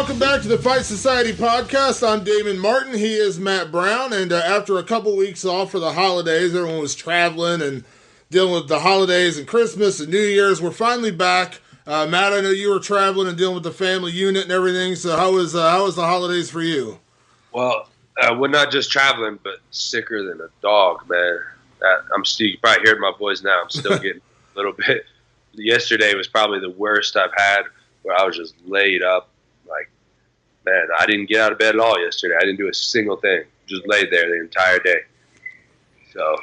welcome back to the Fight Society podcast. I'm Damon Martin. He is Matt Brown. And after a couple weeks off for the holidays, everyone was traveling and dealing with the holidays and Christmas and New Year's. We're finally back. Matt, I know you were traveling and dealing with the family unit and everything. So how was the holidays for you? Well, we're not just traveling, but sicker than a dog, man. I'm still, you probably heard my voice now. I'm still getting a little bit. Yesterday was probably the worst I've had, where I was just laid up. Like, man, I didn't get out of bed at all yesterday. I didn't do a single thing. Just laid there the entire day. So,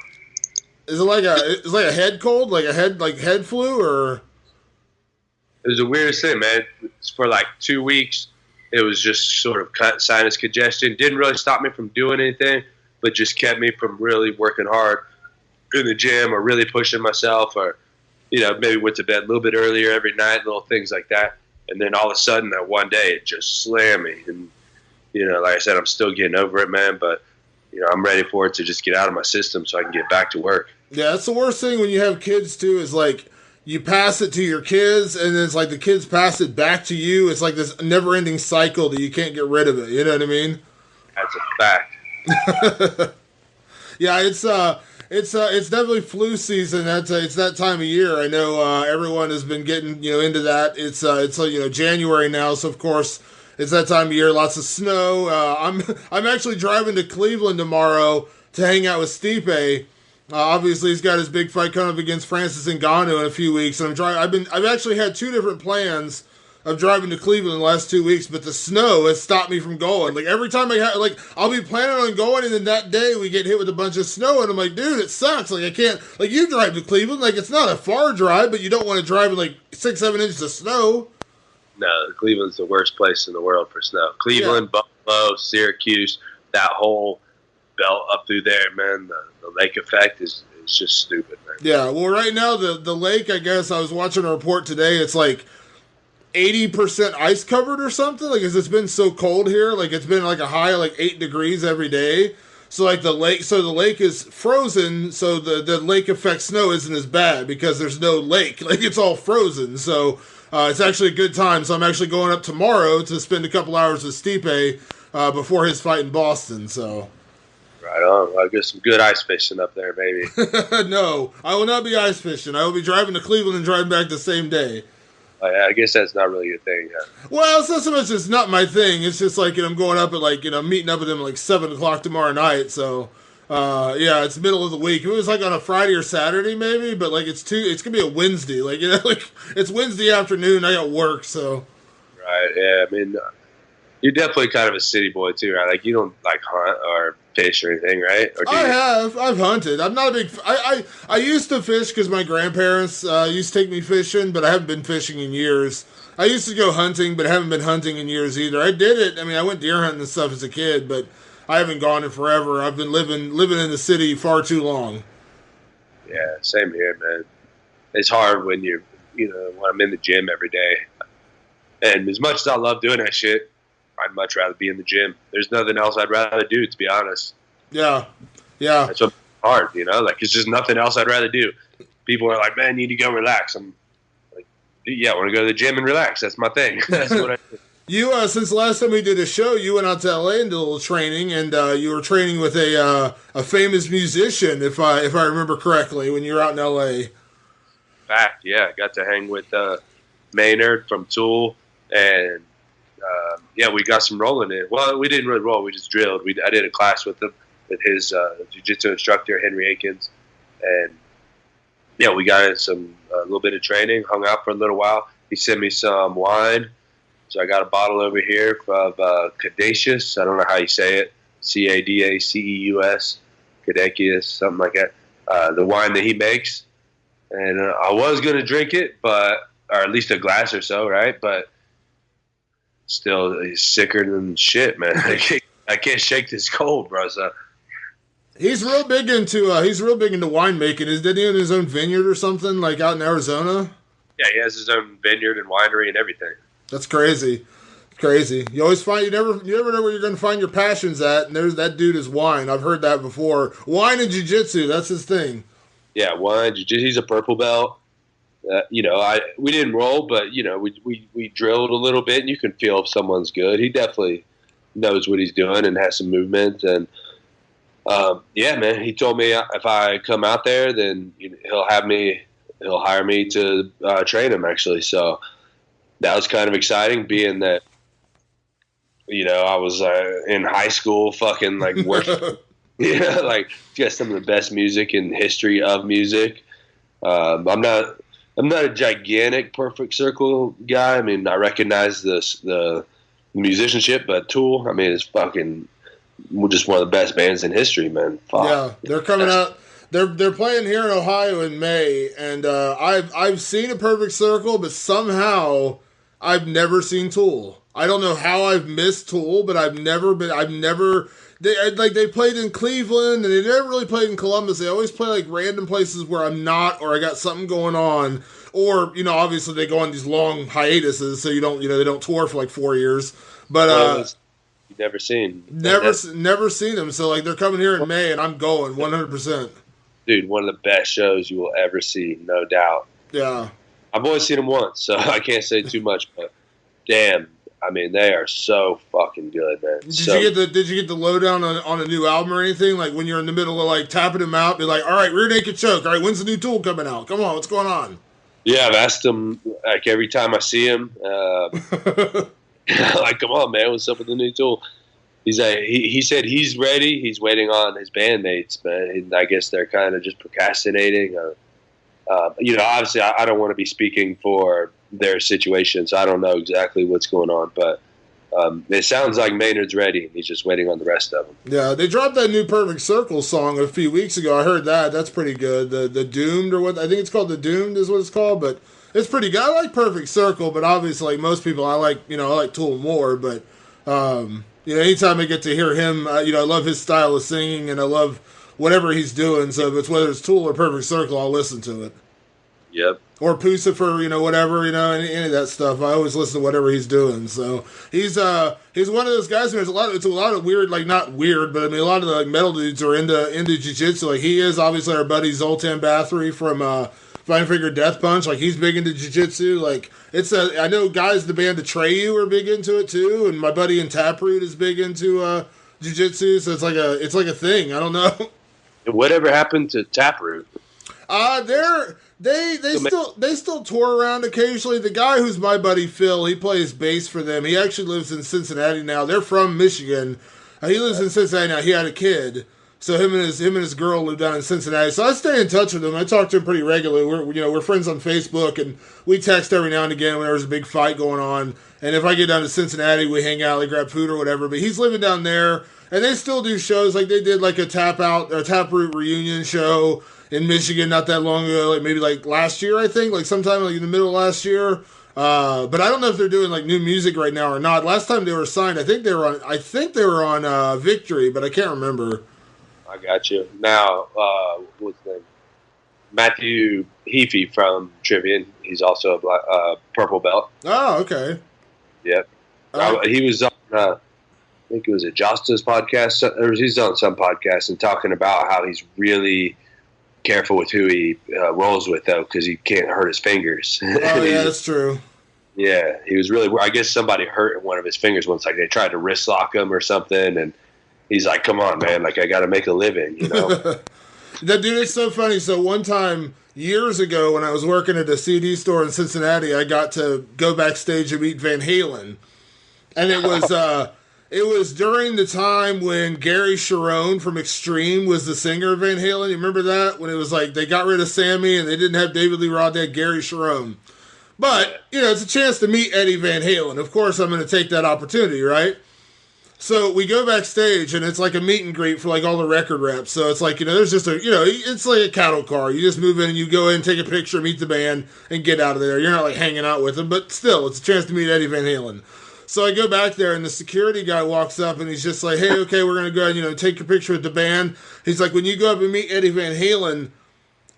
is it like a head cold, like head flu, or? It was the weirdest thing, man. For like 2 weeks, it was just sort of sinus congestion. Didn't really stop me from doing anything, but just kept me from really working hard in the gym or really pushing myself, or, you know, maybe went to bed a little bit earlier every night, little things like that. And then all of a sudden that one day it just slammed me. And, you know, like I said, I'm still getting over it, man, but, you know, I'm ready for it to just get out of my system so I can get back to work. Yeah, that's the worst thing when you have kids too, is like you pass it to your kids and then it's like the kids pass it back to you. It's like this never ending cycle that you can't get rid of it. You know what I mean? That's a fact. Yeah, it's definitely flu season. It's that time of year. I know everyone has been getting into that. It's January now, so of course it's that time of year. Lots of snow. I'm actually driving to Cleveland tomorrow to hang out with Stipe. Obviously, he's got his big fight coming up against Francis Ngannou in a few weeks. And I've actually had two different plans of driving to Cleveland in the last 2 weeks, but the snow has stopped me from going. Like, every time I'll be planning on going, and then that day we get hit with a bunch of snow, and I'm like, dude, it sucks. Like, I can't, like, you drive to Cleveland, like, it's not a far drive, but you don't want to drive in, like, 6-7 inches of snow. No, Cleveland's the worst place in the world for snow. Cleveland, yeah. Buffalo, Syracuse, that whole belt up through there, man, the lake effect is just stupid, man. Yeah, well, right now, the lake, I guess, I was watching a report today, it's like 80% ice covered or something, like, 'cause it's been so cold here, like, it's been like a high of like 8 degrees every day, so like the lake is frozen, so the lake effect snow isn't as bad because there's no lake, like, it's all frozen, so it's actually a good time. So I'm actually going up tomorrow to spend a couple hours with Stipe before his fight in Boston, so. Right on. I'll get some good ice fishing up there, maybe. No, I will not be ice fishing. I will be driving to Cleveland and driving back the same day. I guess that's not really your thing, huh? Well, it's not so much it's not my thing. It's just like, I'm going up at like, meeting up with him at like 7 o'clock tomorrow night. So, yeah, it's middle of the week. It was like on a Friday or Saturday maybe, but like it's going to be a Wednesday. Like, like it's Wednesday afternoon. I got work, so. Right, yeah. I mean, you're definitely kind of a city boy too, right? Like, you don't like hunt or fish or anything, right? Or I've hunted. I'm not a big. I used to fish because my grandparents used to take me fishing, but I haven't been fishing in years. I used to go hunting, but I haven't been hunting in years either. I did it. I mean, I went deer hunting and stuff as a kid, but I haven't gone in forever. I've been living in the city far too long. Yeah, same here, man. It's hard when when I'm in the gym every day, and as much as I love doing that shit, I'd much rather be in the gym. There's nothing else I'd rather do, to be honest. Yeah. Yeah. That's what's hard, Like, it's just nothing else I'd rather do. People are like, man, you need to go relax. I'm like, yeah, I want to go to the gym and relax. That's my thing. That's what I do. You, since the last time we did a show, you went out to L.A. and did a little training, and you were training with a famous musician, if I remember correctly, when you were out in L.A. Fact, yeah. I got to hang with Maynard from Tool, and yeah, we got some rolling in. Well, we didn't really roll. We just drilled. I did a class with him, with his jiu-jitsu instructor, Henry Akins. And, yeah, we got in a little bit of training, hung out for a little while. He sent me some wine. So I got a bottle over here of Caduceus. I don't know how you say it. Cadaceus. Caduceus, something like that. The wine that he makes. And I was going to drink it, or at least a glass or so, right? But still, he's sicker than shit, man. I can't shake this cold, bro. So. He's real big into winemaking. Did he own his own vineyard or something, like out in Arizona? Yeah, he has his own vineyard and winery and everything. That's crazy. Crazy. You always find you never know where you're going to find your passions at. And that dude is wine. I've heard that before. Wine and jiu-jitsu. That's his thing. Yeah, wine, jiu-jitsu. He's a purple belt. we didn't roll, but we drilled a little bit, and you can feel if someone's good. He definitely knows what he's doing and has some movement. And man, he told me if I come out there, then he'll hire me to train him. Actually, so that was kind of exciting, being that I was in high school, fucking like working. Like got some of the best music in history of music. I'm not a gigantic Perfect Circle guy. I mean, I recognize the musicianship, but Tool, I mean, it's fucking just one of the best bands in history, man. Fuck. Yeah, they're coming out. They're playing here in Ohio in May, and I've seen a Perfect Circle, but somehow I've never seen Tool. I don't know how I've missed Tool, but they played in Cleveland, and they never really played in Columbus. They always play like random places where I'm not, or I got something going on, or obviously they go on these long hiatuses, so they don't tour for like 4 years. But you've never seen seen them. So like they're coming here in May, and I'm going 100%. Dude, one of the best shows you will ever see, no doubt. Yeah, I've only seen them once, so I can't say too much, but damn. I mean, they are so fucking good, man. Did you get the lowdown on a new album or anything? Like when you're in the middle of like tapping them out, be like, all right, Rear Naked Choke. All right, when's the new Tool coming out? Come on, what's going on? Yeah, I've asked him like every time I see him. Like, come on, man, what's up with the new Tool? He's he said he's ready. He's waiting on his bandmates, man. I guess they're kind of just procrastinating. Obviously, I don't want to be speaking for their situation, so I don't know exactly what's going on, but it sounds like Maynard's ready. He's just waiting on the rest of them. Yeah, they dropped that new Perfect Circle song a few weeks ago. I heard that. That's pretty good. The Doomed, or what I think it's called, the Doomed is what it's called, but it's pretty good. I like Perfect Circle, but obviously, like most people, I like Tool more. But anytime I get to hear him, I love his style of singing, and I love whatever he's doing. So whether it's Tool or Perfect Circle, I'll listen to it. Yep. Or Pucifer, whatever, any of that stuff. I always listen to whatever he's doing. So he's one of those guys. It's a lot of weird, like not weird, but I mean a lot of the like metal dudes are into jiu-jitsu. Like he is obviously our buddy Zoltan Bathory from Fine Finger Death Punch. Like he's big into jiu-jitsu. Like I know guys in the band Atreyu are big into it too, and my buddy in Taproot is big into jiu-jitsu. So it's like a thing. I don't know. Whatever happened to Taproot? They still tour around occasionally. The guy who's my buddy Phil, he plays bass for them. He actually lives in Cincinnati now. They're from Michigan. He lives in Cincinnati now. He had a kid, so him and his girl live down in Cincinnati. So I stay in touch with him. I talk to him pretty regularly. We're friends on Facebook, and we text every now and again when there's a big fight going on. And if I get down to Cincinnati, we hang out, like grab food or whatever. But he's living down there, and they still do shows. Like they did like a Taproot reunion show in Michigan not that long ago, like maybe like last year, I think, like sometime like in the middle of last year. But I don't know if they're doing like new music right now or not. Last time they were signed, I think they were on Victory, but I can't remember. I got you. Now, what's his name? Matthew Heafy from Trivian. He's also a purple belt. Oh, okay. Yep. He was on, I think it was a Josta's podcast, or he's on some podcast and talking about how he's really careful with who he rolls with, though, because he can't hurt his fingers. Oh, yeah, that's true. Yeah, he was really. I guess somebody hurt one of his fingers once. Like they tried to wrist lock him or something, and he's like, "Come on, man! Like I got to make a living, That dude is so funny. So one time years ago, when I was working at a CD store in Cincinnati, I got to go backstage and meet Van Halen, and it was. It was during the time when Gary Cherone from Extreme was the singer of Van Halen. You remember that? When it was like they got rid of Sammy and they didn't have David Lee Roth, they had Gary Cherone. But, it's a chance to meet Eddie Van Halen. Of course, I'm going to take that opportunity, right? So we go backstage and it's like a meet and greet for like all the record reps. So it's like, there's just it's like a cattle car. You just move in and you go in, take a picture, meet the band, and get out of there. You're not like hanging out with them, but still, it's a chance to meet Eddie Van Halen. So I go back there, and the security guy walks up, and he's just like, hey, okay, we're going to go ahead and, take your picture with the band. He's like, when you go up and meet Eddie Van Halen,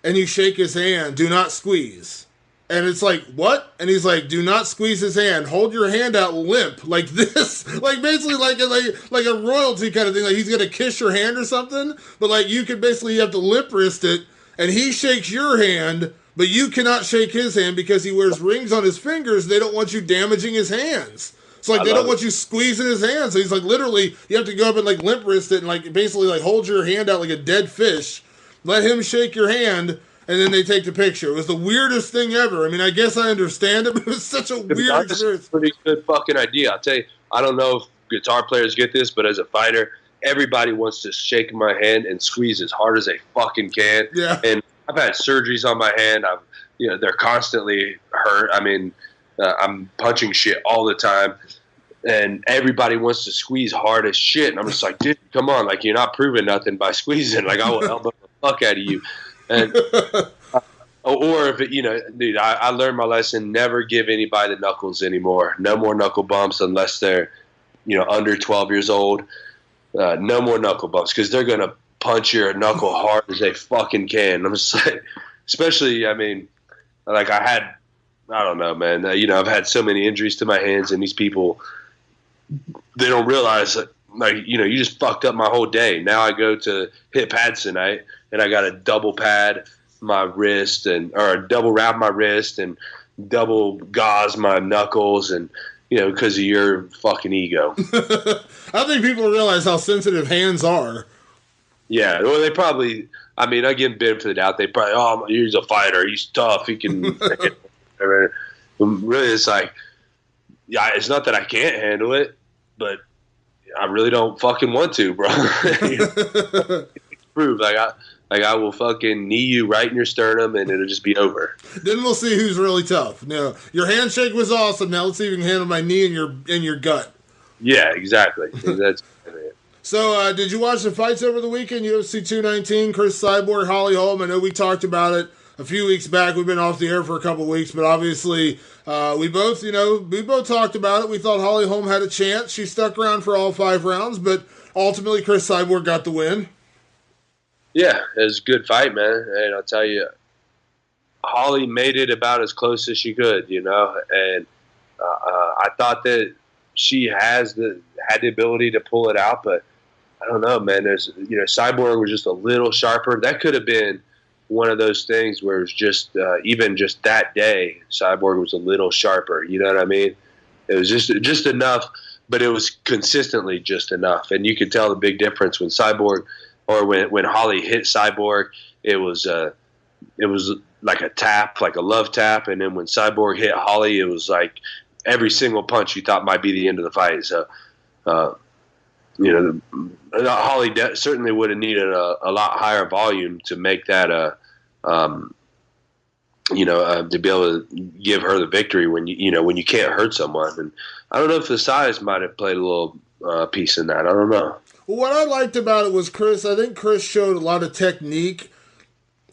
and you shake his hand, do not squeeze. And it's like, what? And he's like, do not squeeze his hand. Hold your hand out limp, like this. Like, basically like a royalty kind of thing. Like, he's going to kiss your hand or something. But, like, you have to limp wrist it, and he shakes your hand, but you cannot shake his hand because he wears rings on his fingers. They don't want you damaging his hands. So like they don't want you squeezing his hands. So he's like literally you have to go up and like limp wrist it and like basically like hold your hand out like a dead fish. Let him shake your hand, and then they take the picture. It was the weirdest thing ever. I mean, I guess I understand it, but it was such a weird experience. Pretty good fucking idea. I'll tell you, I don't know if guitar players get this, but as a fighter, everybody wants to shake my hand and squeeze as hard as they fucking can. Yeah. And I've had surgeries on my hand. They're constantly hurt. I mean, I'm punching shit all the time, and everybody wants to squeeze hard as shit. And I'm just like, dude, come on, like you're not proving nothing by squeezing. Like I will elbow the fuck out of you. And or if it, dude, I learned my lesson. Never give anybody the knuckles anymore. No more knuckle bumps unless they're, under 12 years old. No more knuckle bumps because they're gonna punch your knuckle hard as they fucking can. I'm just like, especially, I mean, like I don't know, man. I've had so many injuries to my hands, and these people, they don't realize that, like, you just fucked up my whole day. Now I go to hit pads tonight, and I got to double pad my wrist or double wrap my wrist and double gauze my knuckles, and because of your fucking ego. I don't think people realize how sensitive hands are. Yeah, well, they probably. I mean, I give benefit of the doubt. They probably, he's a fighter. He's tough. He can. Really, it's like, yeah, it's not that I can't handle it, but I really don't fucking want to, bro. Prove I will fucking knee you right in your sternum, and it'll just be over. Then we'll see who's really tough. No, your handshake was awesome. Now let's see if you can handle my knee in your gut. Yeah, exactly. That's. So, did you watch the fights over the weekend? UFC 219, Cris Cyborg, Holly Holm. I know we talked about it a few weeks back. We've been off the air for a couple of weeks, but obviously we both talked about it. We thought Holly Holm had a chance. She stuck around for all 5 rounds, but ultimately Cris Cyborg got the win. Yeah, it was a good fight, man. And I'll tell you, Holly made it about as close as she could, and I thought that she had the ability to pull it out, but I don't know, man. There's, Cyborg was just a little sharper. That could have been one of those things where it's just, even just that day, Cyborg was a little sharper. You know what I mean? It was just enough, but it was consistently just enough. And you could tell the big difference when Cyborg, or when Holly hit Cyborg, it was like a tap, like a love tap. And then when Cyborg hit Holly, it was like every single punch you thought might be the end of the fight. So, Holly certainly would have needed a lot higher volume to make that to be able to give her the victory when you can't hurt someone. And I don't know if the size might have played a little piece in that. I don't know. Well, what I liked about it was Cris. I think Cris showed a lot of technique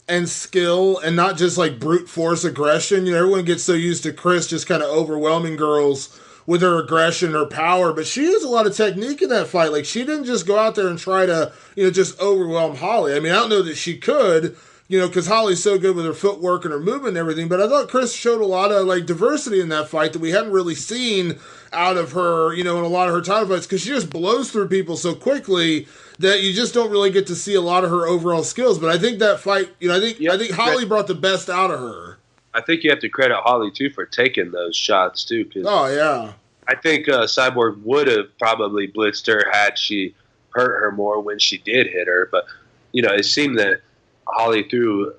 and skill, and not just like brute force aggression. Everyone gets so used to Cris just kind of overwhelming girls with her aggression or power, but she used a lot of technique in that fight. Like, she didn't just go out there and try to, just overwhelm Holly. I mean, I don't know that she could, because Holly's so good with her footwork and her movement and everything, but I thought Cris showed a lot of, like, diversity in that fight that we hadn't really seen out of her, in a lot of her title fights, because she just blows through people so quickly that you just don't really get to see a lot of her overall skills. But I think that fight, I think Holly brought the best out of her. I think you have to credit Holly, too, for taking those shots, too. Oh, yeah. I think Cyborg would have probably blitzed her had she hurt her more when she did hit her. But, it seemed that Holly threw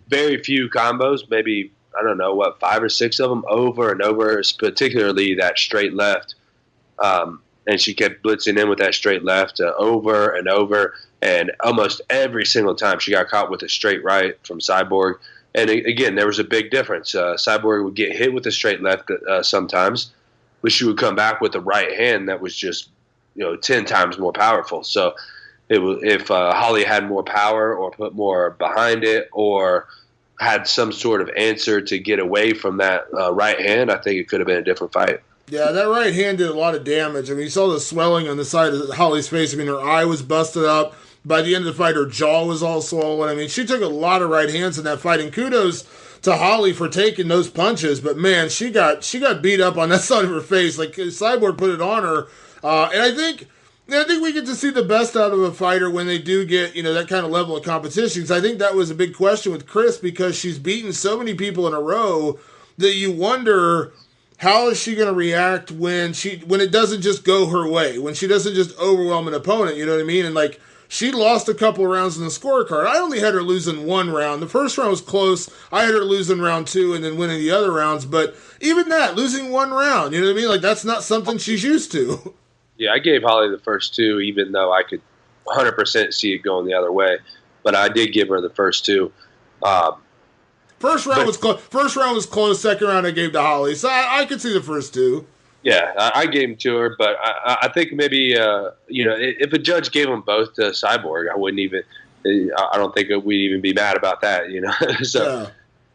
very few combos, maybe, 5 or 6 of them over and over, particularly that straight left. And she kept blitzing in with that straight left over and over. And almost every single time she got caught with a straight right from Cyborg. And again, there was a big difference. Cyborg would get hit with a straight left sometimes, but she would come back with a right hand that was just, 10 times more powerful. So if Holly had more power or put more behind it or had some sort of answer to get away from that right hand, I think it could have been a different fight. Yeah, that right hand did a lot of damage. I mean, you saw the swelling on the side of Holly's face. I mean, her eye was busted up. By the end of the fight, her jaw was all swollen. I mean, she took a lot of right hands in that fight, and kudos to Holly for taking those punches. But man, she got beat up on that side of her face. Like, Cyborg put it on her, and I think Yeah, I think we get to see the best out of a fighter when they do get, that kind of level of competition. Because I think that was a big question with Cris, because she's beaten so many people in a row that you wonder how is she going to react when it doesn't just go her way, when she doesn't just overwhelm an opponent. You know what I mean? And like, she lost a couple of rounds in the scorecard. I only had her losing one round. The first round was close. I had her losing round 2 and then winning the other rounds. But even that, losing one round, you know what I mean? Like, that's not something she's used to. Yeah, I gave Holly the first 2, even though I could 100% see it going the other way. But I did give her the first 2. First round was close. First round was close. Second round I gave to Holly. So I could see the first 2. Yeah, I gave them to her, but I think maybe if a judge gave them both to Cyborg, I wouldn't even. I don't think we'd even be mad about that. So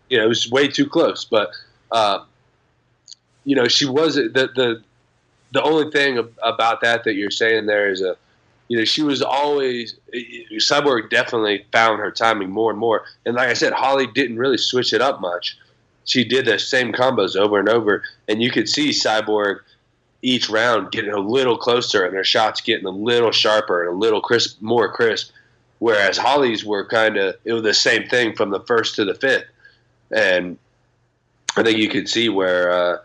it was way too close. But she was the only thing about that you're saying there is she was always Cyborg definitely found her timing more and more, and like I said, Holly didn't really switch it up much. She did the same combos over and over, and you could see Cyborg each round getting a little closer and her shots getting a little sharper and a little more crisp, whereas Holly's were it was the same thing from the first to the 5th. And I think you could see where,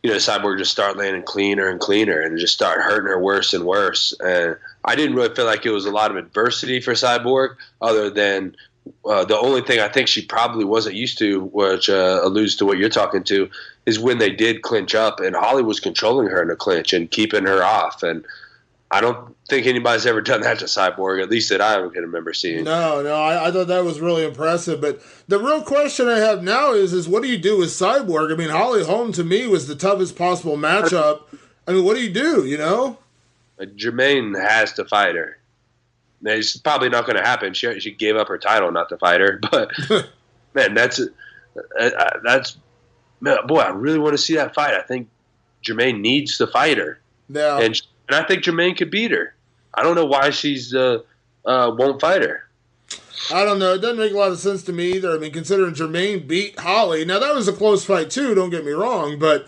Cyborg just started landing cleaner and cleaner and just started hurting her worse and worse. And I didn't really feel like it was a lot of adversity for Cyborg, other than the only thing I think she probably wasn't used to, which alludes to what you're talking to, is when they did clinch up and Holly was controlling her in a clinch and keeping her off. And I don't think anybody's ever done that to Cyborg, at least that I can remember seeing. No, I thought that was really impressive. But the real question I have now is what do you do with Cyborg? I mean, Holly Holm to me was the toughest possible matchup. I mean, what do? Jermaine has to fight her. It's probably not going to happen. She gave up her title not to fight her, but man, boy, I really want to see that fight. I think Jermaine needs to fight her. Yeah, and I think Jermaine could beat her. I don't know why she's won't fight her. I don't know. It doesn't make a lot of sense to me either. I mean, considering Jermaine beat Holly, now that was a close fight too. Don't get me wrong, but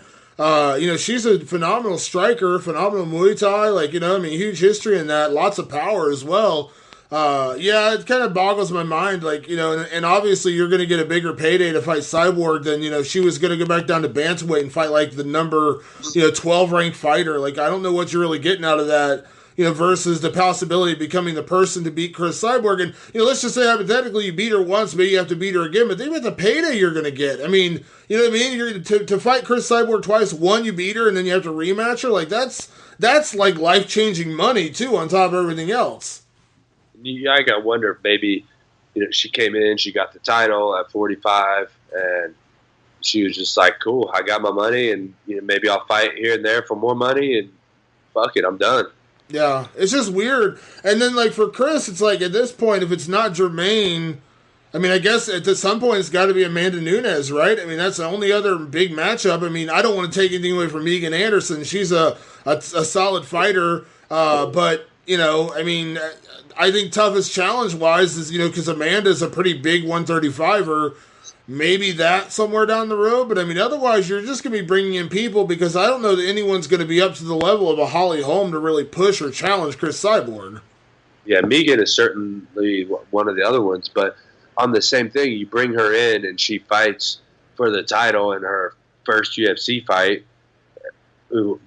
she's a phenomenal striker, phenomenal Muay Thai. Huge history in that, lots of power as well. It kind of boggles my mind, and obviously you're going to get a bigger payday to fight Cyborg than, she was going to go back down to bantamweight and fight like the number, 12 ranked fighter. Like, I don't know what you're really getting out of that, versus the possibility of becoming the person to beat Cris Cyborg. And, let's just say hypothetically you beat her once, maybe you have to beat her again, but think about the payday you're going to get. I mean, you know what I mean? You're to fight Cris Cyborg twice, one, you beat her, and then you have to rematch her. Like, that's like life-changing money, too, on top of everything else. I got to wonder if maybe, she came in, she got the title at 45, and she was just like, cool, I got my money, and maybe I'll fight here and there for more money, and fuck it, I'm done. Yeah, it's just weird. And then, for Cris, it's like, at this point, if it's not Jermaine, I mean, I guess at some point it's got to be Amanda Nunes, right? I mean, that's the only other big matchup. I mean, I don't want to take anything away from Megan Anderson. She's a solid fighter, but, I think toughest challenge-wise is, because Amanda's a pretty big 135er. Maybe that somewhere down the road. But, otherwise you're just going to be bringing in people because I don't know that anyone's going to be up to the level of a Holly Holm to really push or challenge Cris Cyborg. Yeah, Megan is certainly one of the other ones. But on the same thing, you bring her in and she fights for the title in her first UFC fight, and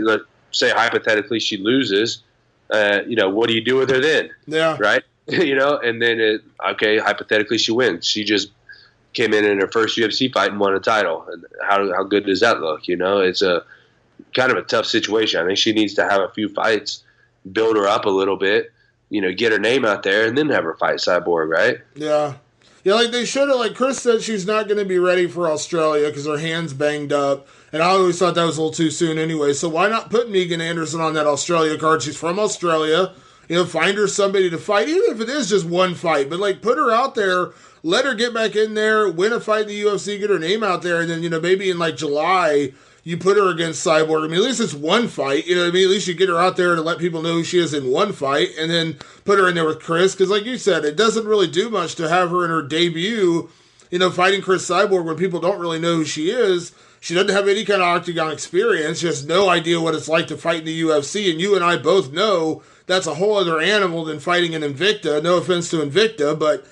let's say hypothetically she loses. What do you do with her then? Yeah. Right? And then hypothetically she wins. She just came in her first UFC fight and won a title. And how good does that look? It's a kind of a tough situation. I think she needs to have a few fights, build her up a little bit, get her name out there, and then have her fight Cyborg, right? Yeah. Yeah, like they should have, Cris said she's not going to be ready for Australia because her hand's banged up. And I always thought that was a little too soon anyway. So why not put Megan Anderson on that Australia card? She's from Australia. Find her somebody to fight, even if it is just one fight. But, put her out there, let her get back in there, win a fight in the UFC, get her name out there. And then, maybe in, July, you put her against Cyborg. At least it's one fight. At least you get her out there to let people know who she is in one fight. And then put her in there with Cris. Because, like you said, it doesn't really do much to have her in her debut, fighting Cris Cyborg when people don't really know who she is. She doesn't have any kind of Octagon experience. She has no idea what it's like to fight in the UFC. And you and I both know that's a whole other animal than fighting in Invicta. No offense to Invicta, but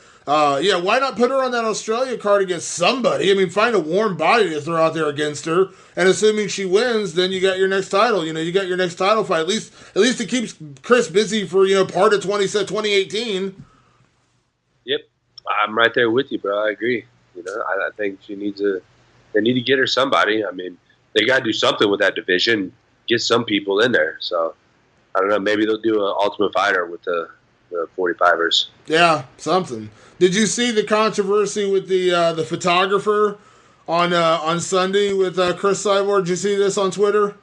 yeah, why not put her on that Australia card against somebody? I mean, find a warm body to throw out there against her. And assuming she wins, then you got your next title. You got your next title fight. At least it keeps Cris busy for, part of 2018. Yep. I'm right there with you, bro. I agree. I think they need to get her somebody. I mean, they got to do something with that division, get some people in there. So, I don't know. Maybe they'll do an Ultimate Fighter with the 45ers. Yeah, something. Did you see the controversy with the photographer on Sunday with Cris Cyborg? Did you see this on Twitter?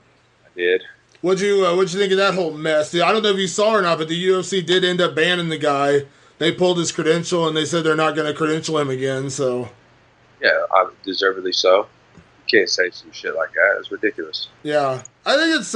I did. What'd you think of that whole mess? I don't know if you saw or not, but the UFC did end up banning the guy. They pulled his credential, and they said they're not going to credential him again. So, yeah, deservedly so. You can't say some shit like that. It's ridiculous. Yeah, I think it's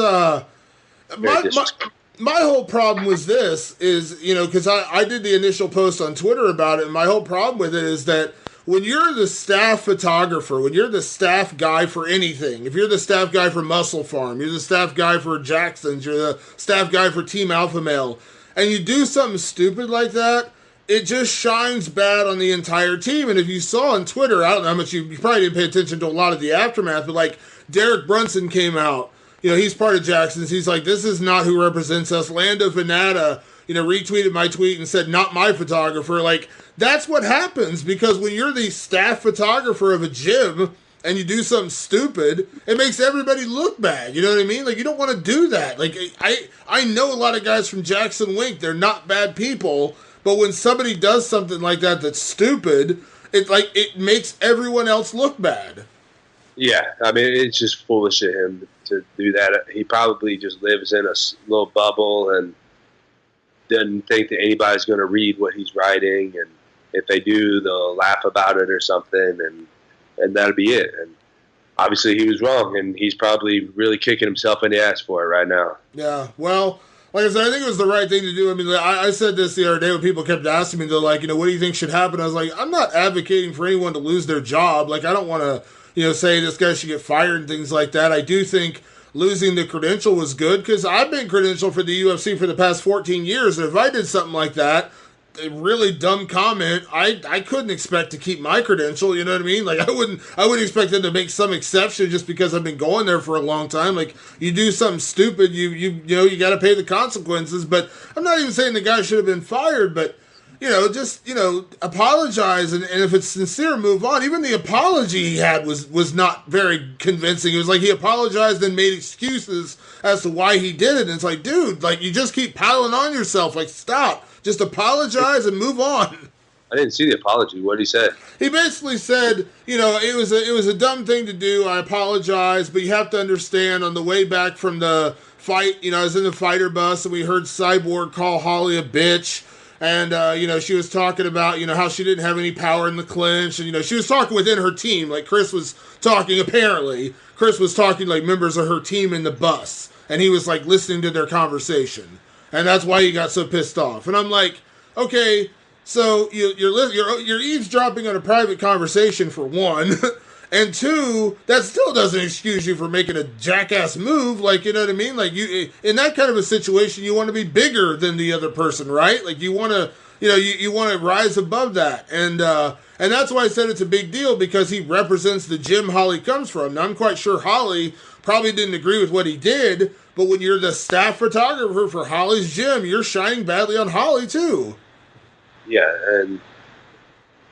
my whole problem was this is because I did the initial post on Twitter about it, and my whole problem with it is that when you're the staff photographer, when you're the staff guy for anything, if you're the staff guy for Muscle Farm, you're the staff guy for Jackson's, you're the staff guy for Team Alpha Male, and you do something stupid like that, it just shines bad on the entire team. And if you saw on Twitter, I don't know how much you probably didn't pay attention to a lot of the aftermath, but like Derek Brunson came out. He's part of Jackson's. He's like, this is not who represents us. Lando Venata, retweeted my tweet and said, not my photographer. Like, that's what happens because when you're the staff photographer of a gym and you do something stupid, it makes everybody look bad. You know what I mean? Like, you don't want to do that. Like, I know a lot of guys from Jackson Wink. They're not bad people. But when somebody does something like that that's stupid, it makes everyone else look bad. Yeah, I mean, it's just foolish of him to do that. He probably just lives in a little bubble and doesn't think that anybody's going to read what he's writing. And if they do, they'll laugh about it or something, and that'll be it. And obviously he was wrong, and he's probably really kicking himself in the ass for it right now. Yeah, well, like I said, I think it was the right thing to do. I mean, I said this the other day when people kept asking me, they're like, what do you think should happen? I was like, I'm not advocating for anyone to lose their job. Like, I don't want to say this guy should get fired and things like that. I do think losing the credential was good because I've been credentialed for the UFC for the past 14 years. And if I did something like that, a really dumb comment, I couldn't expect to keep my credential. You know what I mean? Like I wouldn't expect them to make some exception just because I've been going there for a long time. Like you do something stupid, you got to pay the consequences. But I'm not even saying the guy should have been fired, but just apologize, and if it's sincere, move on. Even the apology he had was not very convincing. It was like he apologized and made excuses as to why he did it. And it's like, dude, like you just keep piling on yourself. Like, stop. Just apologize and move on. I didn't see the apology. What did he say? He basically said, it was a dumb thing to do. I apologize, but you have to understand on the way back from the fight, I was in the fighter bus and we heard Cyborg call Holly a bitch. And, she was talking about, how she didn't have any power in the clinch. And, she was talking within her team. Like, Cris was talking, apparently. Cris was talking like members of her team in the bus. And he was, like, listening to their conversation. And that's why he got so pissed off. And I'm like, okay, so you're eavesdropping on a private conversation, for one. And two, that still doesn't excuse you for making a jackass move. Like, you know what I mean? Like, you in that kind of a situation, you want to be bigger than the other person, right? Like, you want to, you want to rise above that. And that's why I said it's a big deal, because he represents the gym Holly comes from. Now, I'm quite sure Holly probably didn't agree with what he did, but when you're the staff photographer for Holly's gym, you're shining badly on Holly, too. Yeah, and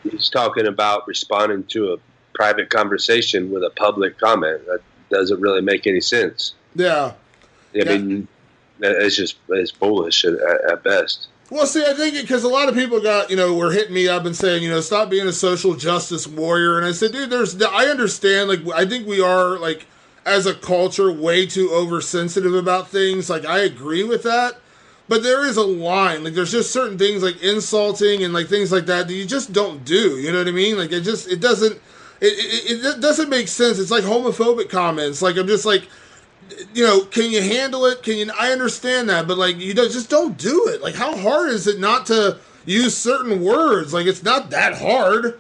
he's talking about responding to a private conversation with a public comment. That doesn't really make any sense. Yeah. I mean, it's foolish at best. Well, see, I think because a lot of people were hitting me up and saying, stop being a social justice warrior. And I said, dude, I understand. Like, I think we are, like, as a culture, way too oversensitive about things. Like, I agree with that. But there is a line. Like, there's just certain things like insulting and like things like that you just don't do. You know what I mean? Like, it doesn't make sense. It's like homophobic comments. Like, I'm just like, can you handle it? I understand that, but like, just don't do it. Like, how hard is it not to use certain words? Like, it's not that hard.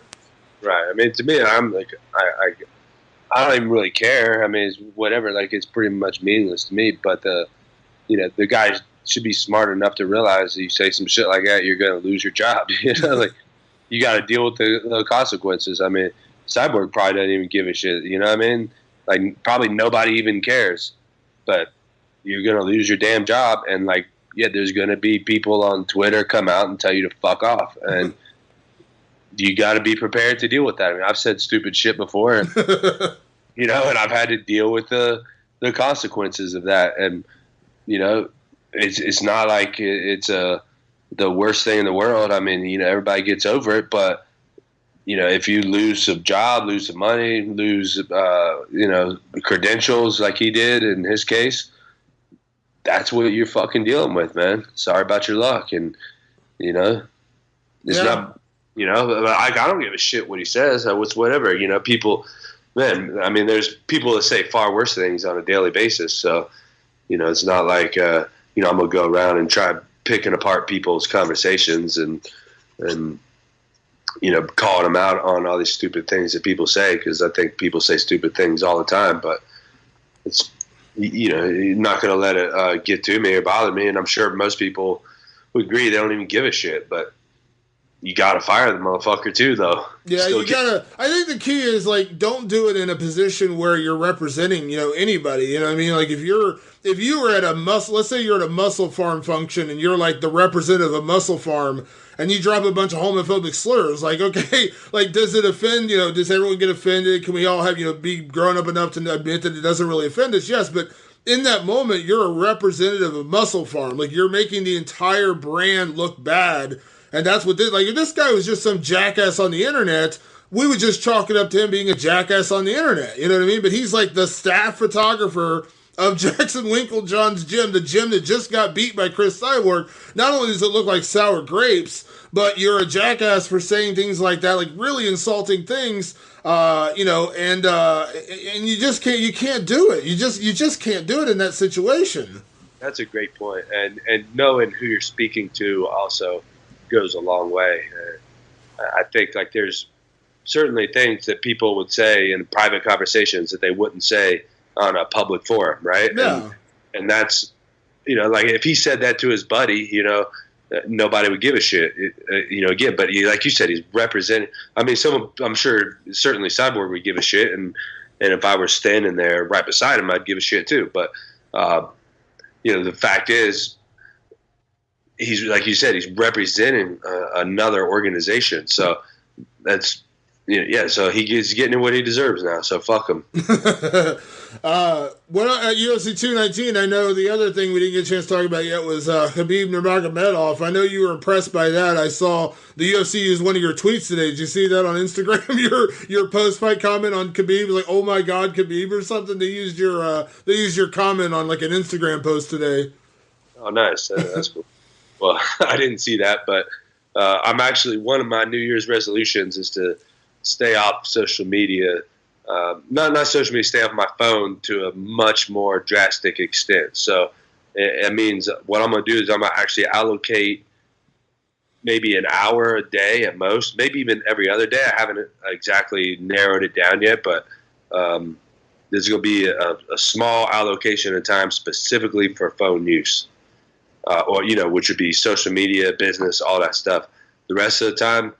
Right. I mean, to me, I'm like, I don't even really care. I mean, it's whatever. Like, it's pretty much meaningless to me. But the guy should be smart enough to realize that you say some shit like that, you're going to lose your job. Like, you got to deal with the consequences. I mean, Cyborg probably doesn't even give a shit. You know what I mean? Like, probably nobody even cares. But you're going to lose your damn job. And, like, yeah, there's going to be people on Twitter come out and tell you to fuck off. And you got to be prepared to deal with that. I mean, I've said stupid shit before, and, and I've had to deal with the consequences of that. And, it's not like it's the worst thing in the world. I mean, everybody gets over it, but, if you lose a job, lose some money, lose, credentials like he did in his case, that's what you're fucking dealing with, man. Sorry about your luck. And, it's not, I don't give a shit what he says. It's whatever, people, man, I mean, there's people that say far worse things on a daily basis. So, it's not like, I'm going to go around and try picking apart people's conversations and calling them out on all these stupid things that people say, because I think people say stupid things all the time, but it's, you're not going to let it get to me or bother me. And I'm sure most people would agree they don't even give a shit, but you got to fire the motherfucker too, though. Yeah, you got to. I think the key is, like, don't do it in a position where you're representing, anybody. You know what I mean? Like, if you were at a let's say you're at a muscle farm function and you're like the representative of muscle farm, and you drop a bunch of homophobic slurs, like, okay, like, does it offend, does everyone get offended? Can we all have, be grown up enough to admit that it doesn't really offend us? Yes, but in that moment, you're a representative of muscle farm. Like, you're making the entire brand look bad. And that's what like, if this guy was just some jackass on the internet, we would just chalk it up to him being a jackass on the internet. You know what I mean? But he's like the staff photographer of Jackson Winklejohn's gym, the gym that just got beat by Cris Cyborg. Not only does it look like sour grapes, but you're a jackass for saying things like that, like really insulting things, and you just can't do it. You just can't do it in that situation. That's a great point. And knowing who you're speaking to also goes a long way. I think, like, there's certainly things that people would say in private conversations that they wouldn't say on a public forum, right? Yeah. And that's, like, if he said that to his buddy, nobody would give a shit, again. But like you said, he's representing. I mean, I'm sure certainly Cyborg would give a shit, and if I were standing there right beside him, I'd give a shit too. But the fact is, he's, like you said, he's representing another organization. So that's, so he's getting what he deserves now. So fuck him. When at UFC 219, I know the other thing we didn't get a chance to talk about yet was Khabib Nurmagomedov. I know you were impressed by that. I saw the UFC used one of your tweets today. Did you see that on Instagram? your post-fight comment on Khabib, like, "Oh my God, Khabib" or something. They used your comment on, like, an Instagram post today. Oh, nice. That's cool. Well, I didn't see that, but I'm actually, one of my New Year's resolutions is to stay off social media. Not social media, stay off my phone to a much more drastic extent. So it means what I'm going to do is I'm going to actually allocate maybe an hour a day at most, maybe even every other day. I haven't exactly narrowed it down yet, but there's going to be a small allocation of time specifically for phone use. Which would be social media, business, all that stuff. The rest of the time,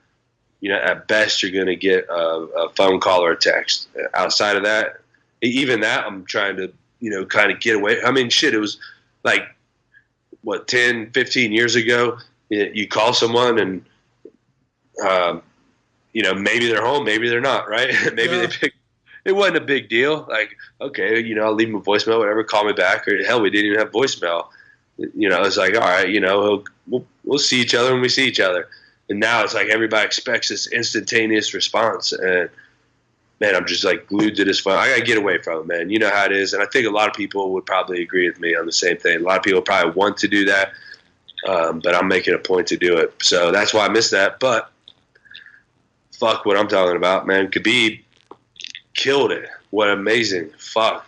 at best, you're going to get a phone call or a text. Outside of that, even that, I'm trying to, kind of get away. I mean, shit, it was like, 10, 15 years ago, you call someone and, maybe they're home, maybe they're not, right? Maybe they pick. It wasn't a big deal. Like, okay, I'll leave them a voicemail, whatever, call me back. Or hell, we didn't even have voicemail. It's like, all right, we'll see each other when we see each other. And now it's like everybody expects this instantaneous response. And, man, I'm just, like, glued to this phone. I got to get away from it, man. You know how it is. And I think a lot of people would probably agree with me on the same thing. A lot of people probably want to do that, but I'm making a point to do it. So that's why I missed that. But fuck what I'm talking about, man. Khabib killed it. What amazing. Fuck.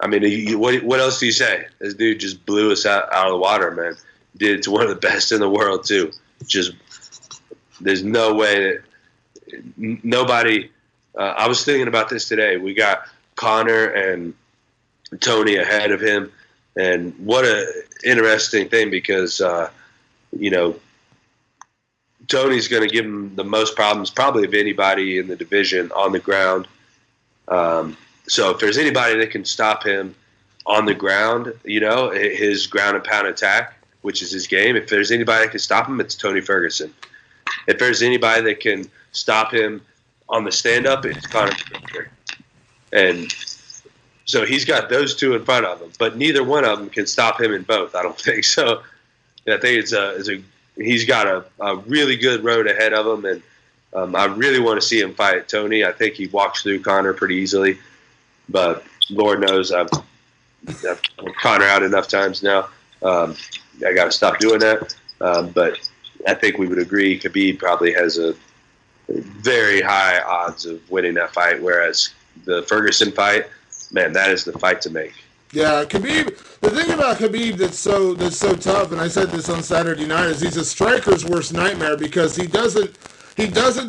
I mean, what else do you say? This dude just blew us out of the water, man. Did it to one of the best in the world, too. Just, there's no way that nobody. I was thinking about this today. We got Conor and Tony ahead of him. And what a interesting thing because, Tony's going to give him the most problems probably of anybody in the division on the ground. So if there's anybody that can stop him on the ground, his ground and pound attack, which is his game, if there's anybody that can stop him, it's Tony Ferguson. If there's anybody that can stop him on the stand-up, it's Conor McGregor. And so he's got those two in front of him, but neither one of them can stop him in both, I don't think. So I think he's got a really good road ahead of him, and I really want to see him fight Tony. I think he walks through Conor pretty easily, but Lord knows I've Conor out enough times now. I got to stop doing that. But I think we would agree Khabib probably has a very high odds of winning that fight, whereas the Ferguson fight, man, that is the fight to make. Yeah, Khabib. The thing about Khabib that's so tough, and I said this on Saturday night, is he's a striker's worst nightmare because he doesn't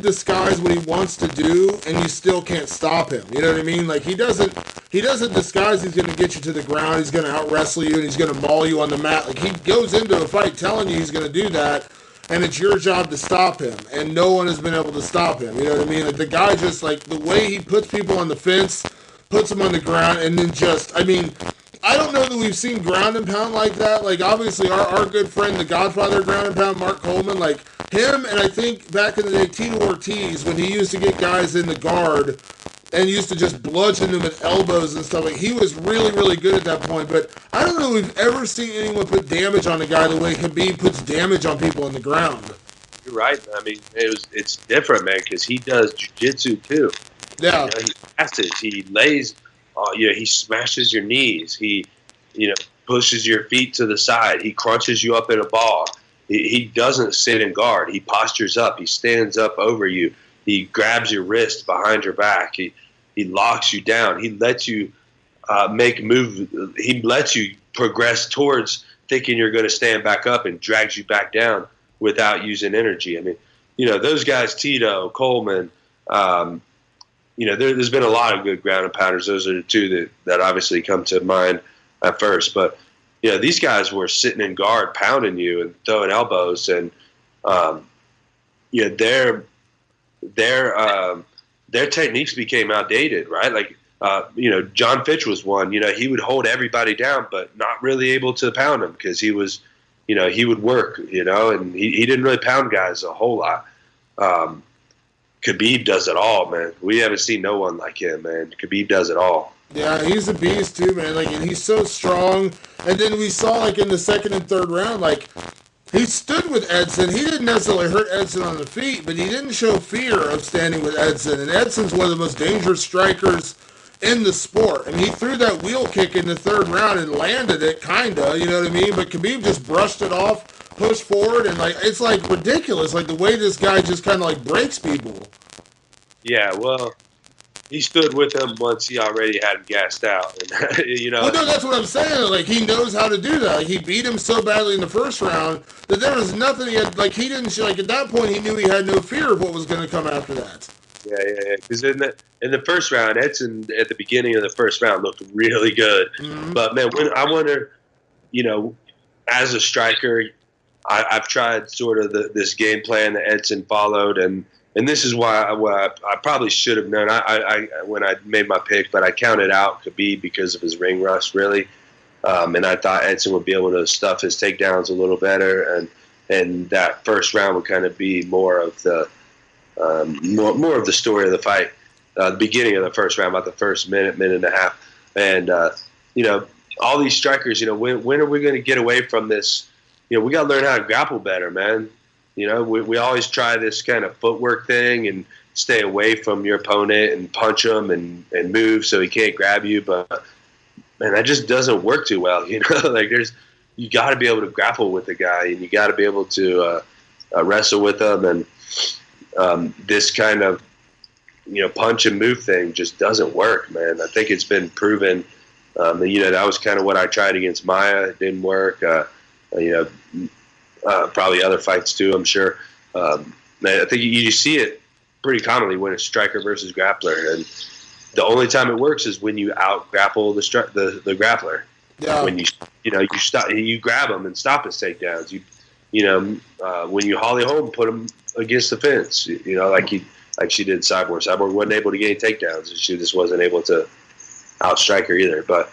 disguise what he wants to do, and you still can't stop him. You know what I mean? Like he doesn't disguise he's going to get you to the ground, he's going to out wrestle you, and he's going to maul you on the mat. Like he goes into a fight telling you he's going to do that, and it's your job to stop him, and no one has been able to stop him. You know what I mean? Like the guy just like the way he puts people on the fence, puts them on the ground, and then I don't know that we've seen ground and pound like that. Like, obviously, our good friend, the Godfather ground and pound, Mark Coleman, like him, and I think back in the day, Tito Ortiz, when he used to get guys in the guard and used to just bludgeon them with elbows and stuff, like he was really, really good at that point. But I don't know if we've ever seen anyone put damage on a guy the way Khabib puts damage on people on the ground. You're right. I mean, it's different, man, because he does jiu-jitsu, too. Yeah. He passes, he lays, he smashes your knees, he, pushes your feet to the side, he crunches you up in a ball. He doesn't sit and guard. He postures up. He stands up over you. He grabs your wrist behind your back. He locks you down. He lets you make moves. He lets you progress towards thinking you're going to stand back up and drags you back down without using energy. I mean, those guys, Tito, Coleman, there's been a lot of good ground and pounders. Those are the two that obviously come to mind at first. But, these guys were sitting in guard, pounding you and throwing elbows. And, their techniques became outdated, right? Like, John Fitch was one. He would hold everybody down, but not really able to pound them because he was, he would work, and he didn't really pound guys a whole lot. Khabib does it all, man. We haven't seen no one like him, man. Khabib does it all. Yeah, he's a beast too, man. Like, and he's so strong. And then we saw, like, in the second and third round, like, he stood with Edson. He didn't necessarily hurt Edson on the feet, but he didn't show fear of standing with Edson. And Edson's one of the most dangerous strikers in the sport. I mean, he threw that wheel kick in the third round and landed it, kinda, you know what I mean? But Khabib just brushed it off, pushed forward, and, like, it's, like, ridiculous, like, the way this guy just kind of, like, breaks people. Yeah, well, he stood with him once he already had him gassed out. And, Well, no, that's what I'm saying. Like, he knows how to do that. Like, he beat him so badly in the first round that there was nothing he had, like, he didn't, like, at that point, he knew he had no fear of what was going to come after that. Yeah. Because in the first round, Edson, at the beginning of the first round, looked really good. Mm-hmm. But, man, I wonder, as a striker, I've tried sort of this game plan that Edson followed, and this is why I probably should have known. I when I made my pick, but I counted out Khabib because of his ring rust, really. And I thought Edson would be able to stuff his takedowns a little better, and that first round would kind of be more of the story of the fight. The beginning of the first round, about the first minute and a half, and all these strikers. When are we going to get away from this? We got to learn how to grapple better, man. We always try this kind of footwork thing and stay away from your opponent and punch him and move so he can't grab you. But, man, that just doesn't work too well. Like you got to be able to grapple with the guy, and you got to be able to wrestle with him. And this kind of, punch and move thing just doesn't work, man. I think it's been proven. That was kind of what I tried against Maya. It didn't work. Probably other fights too, I'm sure. I think you see it pretty commonly when it's striker versus grappler, and the only time it works is when you out grapple the grappler. Yeah. When you grab him and stop his takedowns. When you holly home, put him against the fence. Like she did Cyborg. Cyborg wasn't able to gain takedowns. She just wasn't able to outstrike her either. But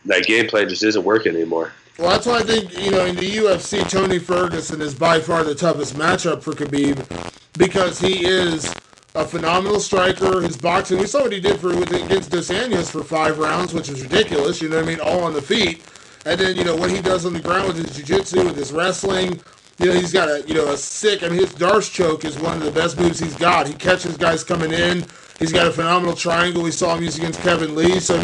that game plan just isn't working anymore. Well, that's why I think, in the UFC, Tony Ferguson is by far the toughest matchup for Khabib because he is a phenomenal striker. His boxing, we saw what he did against Dos Anjos for 5 rounds, which is ridiculous, all on the feet. And then, what he does on the ground with his jiu-jitsu, with his wrestling, he's got a sick, his Darce choke is one of the best moves he's got. He catches guys coming in. He's got a phenomenal triangle. We saw him use against Kevin Lee. So,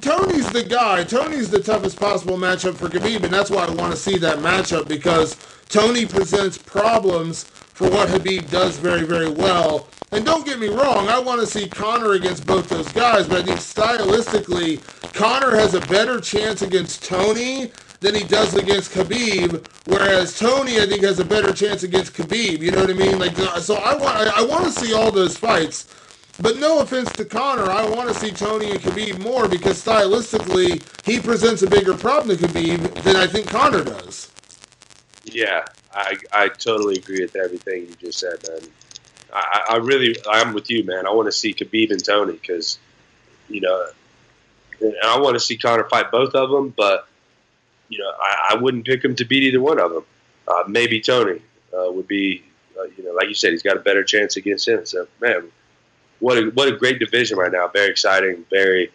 Tony's the guy. Tony's the toughest possible matchup for Khabib, and that's why I want to see that matchup because Tony presents problems for what Khabib does very, very well. And don't get me wrong, I want to see Conor against both those guys, but I think stylistically, Conor has a better chance against Tony than he does against Khabib, whereas Tony, I think, has a better chance against Khabib. You know what I mean? So I want to see all those fights. But no offense to Conor, I want to see Tony and Khabib more because stylistically, he presents a bigger problem to Khabib than I think Conor does. Yeah, I totally agree with everything you just said, man. I'm with you, man. I want to see Khabib and Tony because, and I want to see Conor fight both of them, but, I wouldn't pick him to beat either one of them. Maybe Tony would be, like you said, he's got a better chance against him. So, man, what a great division right now. Very exciting. Very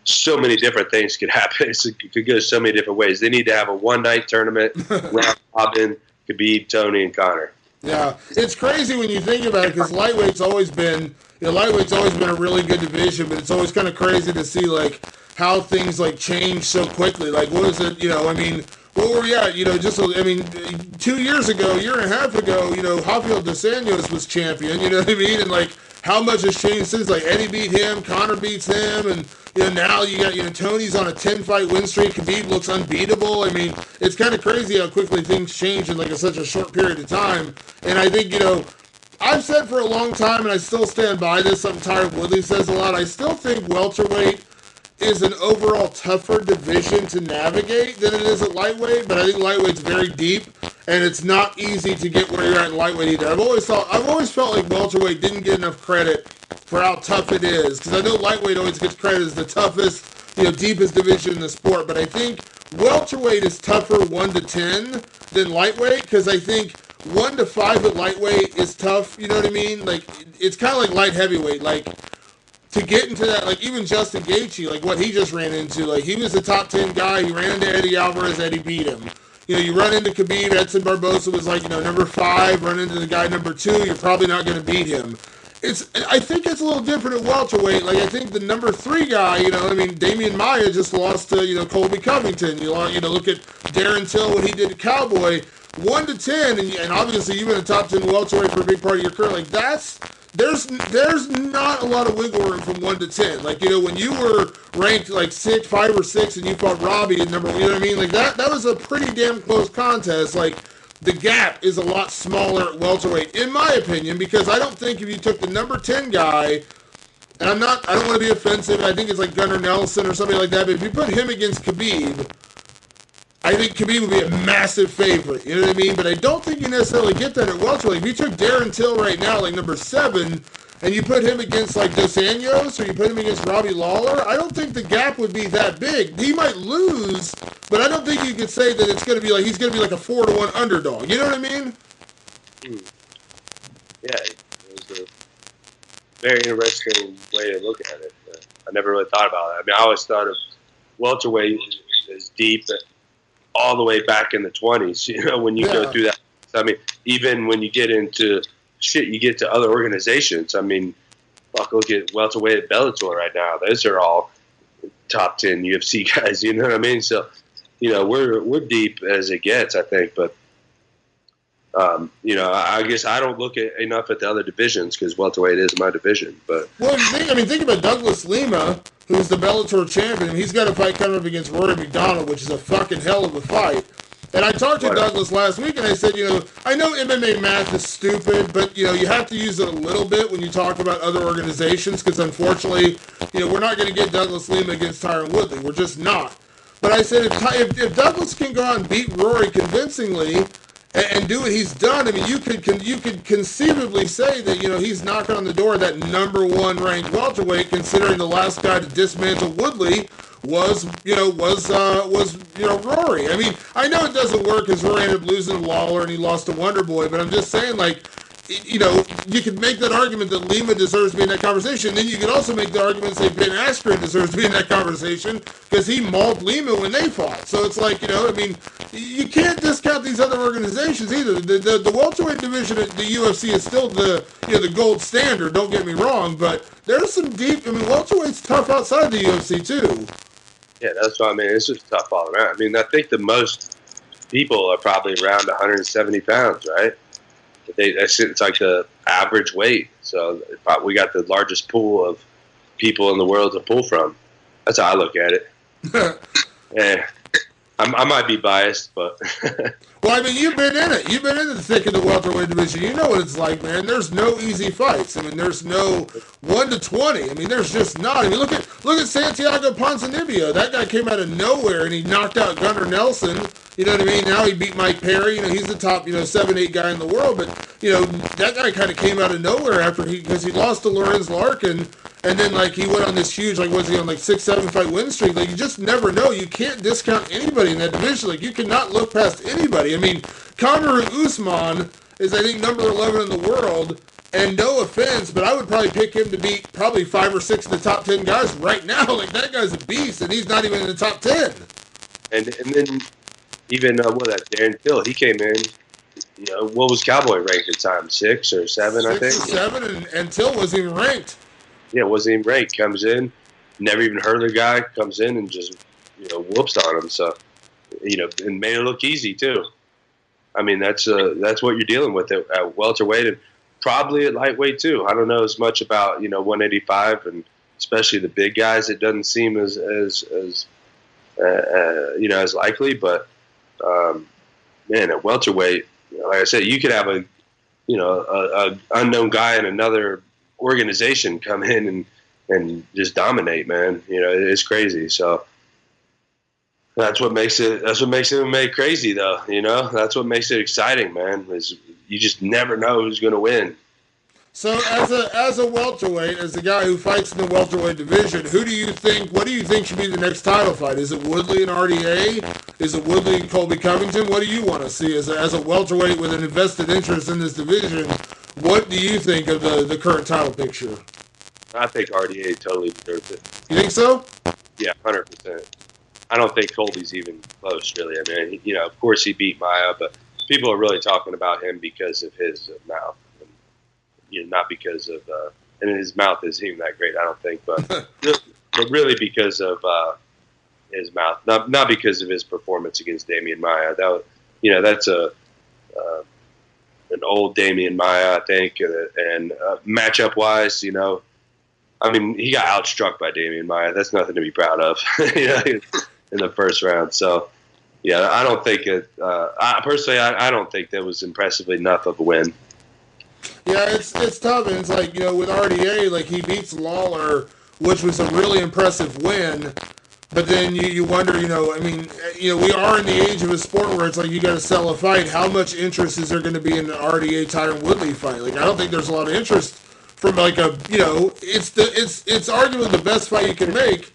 so many different things could happen. It could go so many different ways. They need to have a one-night tournament, round robin, Khabib, Tony, and Conor. Yeah, it's crazy when you think about it because lightweight's always been a really good division, but it's always kind of crazy to see how things change so quickly. What is it? Where were we at? 2 years ago, year and a half ago, Rafael Dos Anjos was champion. You know what I mean? And how much has changed since? Eddie beat him, Conor beats him, and now you got Tony's on a 10-fight win streak. Khabib looks unbeatable. It's kind of crazy how quickly things change in such a short period of time. And I think I've said for a long time, and I still stand by this. Something Tyron Woodley says a lot. I still think welterweight is an overall tougher division to navigate than it is at lightweight, but I think lightweight's very deep, and it's not easy to get where you're at in lightweight either. I've always felt like welterweight didn't get enough credit for how tough it is, because I know lightweight always gets credit as the toughest, deepest division in the sport, but I think welterweight is tougher 1 to 10 than lightweight, because I think 1 to 5 at lightweight is tough, you know what I mean? It's kind of like light heavyweight, to get into that, even Justin Gaethje, what he just ran into, he was a top 10 guy, he ran into Eddie Alvarez, Eddie beat him. You run into Khabib, Edson Barboza was number 5, run into the guy number 2, you're probably not going to beat him. I think it's a little different at welterweight. I think the number 3 guy, Damian Maia just lost to, Colby Covington. Look at Darren Till, what he did to Cowboy. 1 to 10, and obviously you've been a top 10 welterweight for a big part of your career. There's not a lot of wiggle room from 1 to 10. When you were ranked 5 or 6 and you fought Robbie at number, you know what I mean? That was a pretty damn close contest. The gap is a lot smaller at welterweight, in my opinion, because I don't think if you took the number 10 guy, and I don't want to be offensive, I think it's Gunnar Nelson or somebody like that, but if you put him against Khabib, I think Khabib would be a massive favorite, you know what I mean? But I don't think you necessarily get that at welterweight. If you took Darren Till right now, number 7, and you put him against Dos Anjos or you put him against Robbie Lawler, I don't think the gap would be that big. He might lose, but I don't think you could say that it's going to be he's going to be a 4-1 underdog. You know what I mean? Yeah, it was a very interesting way to look at it. I never really thought about it. I always thought of welterweight as deep all the way back in the 20s, when you go through that. Even when you get into you get to other organizations. Look at welterweight at Bellator right now. Those are all top 10 UFC guys, you know what I mean? So, we're deep as it gets, I think. But, I guess I don't look enough at the other divisions because welterweight is my division. But think about Douglas Lima, who's the Bellator champion. He's got a fight coming up against Rory McDonald, which is a fucking hell of a fight. And I talked to Douglas last week, and I said, I know MMA math is stupid, but, you have to use it a little bit when you talk about other organizations, because unfortunately, we're not going to get Douglas Lima against Tyron Woodley. We're just not. But I said, if Douglas can go out and beat Rory convincingly and do what he's done, I mean, you could conceivably say that, he's knocking on the door of that number 1 ranked welterweight, considering the last guy to dismantle Woodley was Rory. I mean, I know it doesn't work because Rory ended up losing to Lawler and he lost to Wonderboy, but I'm just saying, like, you could make that argument that Lima deserves to be in that conversation. Then you could also make the argument say Ben Askren deserves to be in that conversation because he mauled Lima when they fought. So it's like, I mean, you can't discount these other organizations either. The welterweight division at the UFC is still the gold standard, don't get me wrong, but there's some deep, welterweight's tough outside the UFC too. Yeah, that's what I mean. It's just tough all around. I mean, I think the most people are probably around 170 pounds, right? It's like the average weight. So we got the largest pool of people in the world to pull from. That's how I look at it. Yeah, I might be biased, but... Well, I mean, you've been in it. You've been in the thick of the welterweight division. You know what it's like, man. There's no easy fights. I mean, there's no 1 to 20. I mean, there's just not. I mean, look at Santiago Ponzinibbio. That guy came out of nowhere and he knocked out Gunnar Nelson. You know what I mean? Now he beat Mike Perry. He's the top, 7-8 guy in the world. But that guy kind of came out of nowhere because he lost to Lorenz Larkin. And then, he went on this huge, was he on, 6-7 fight win streak? You just never know. You can't discount anybody in that division. You cannot look past anybody. I mean, Kamaru Usman is, I think, number 11 in the world. And no offense, but I would probably pick him to beat probably 5 or 6 of the top 10 guys right now. That guy's a beast, and he's not even in the top 10. And then even, Darren Till, he came in. What was Cowboy ranked at the time? 6 or 7, I think? 6 or 7, and Till wasn't even ranked. Yeah, wasn't even ranked. Comes in, never even heard of the guy, comes in and just, whoops on him. So, and made it look easy, too. I mean, that's what you're dealing with at welterweight and probably at lightweight, too. I don't know as much about, 185 and especially the big guys. It doesn't seem as likely, but, man, at welterweight, like I said, you could have a unknown guy in another organization come in and just dominate, man. It's crazy. So that's what makes it MMA crazy, though. That's what makes it exciting, man. Is you just never know who's going to win. So as a welterweight, as a guy who fights in the welterweight division, what do you think should be the next title fight? Is it Woodley and RDA? Is it Woodley and Colby Covington? What do you want to see as a welterweight with an invested interest in this division? What do you think of the current title picture? I think RDA totally deserves it. You think so? Yeah, 100%. I don't think Colby's even close, really. I mean, of course he beat Maia, but people are really talking about him because of his mouth. Not because of, and his mouth isn't even that great, I don't think, but really because of his mouth, not because of his performance against Damian Maia. That's an old Damian Maia, I think, and matchup wise, I mean, he got outstruck by Damian Maia. That's nothing to be proud of, in the first round. So, yeah, I don't think it. I don't think that was impressively enough of a win. Yeah, it's tough, and it's with RDA, he beats Lawler, which was a really impressive win. But then you wonder, we are in the age of a sport where it's you got to sell a fight. How much interest is there going to be in the RDA Tyron Woodley fight? I don't think there's a lot of interest from it's arguably the best fight you can make.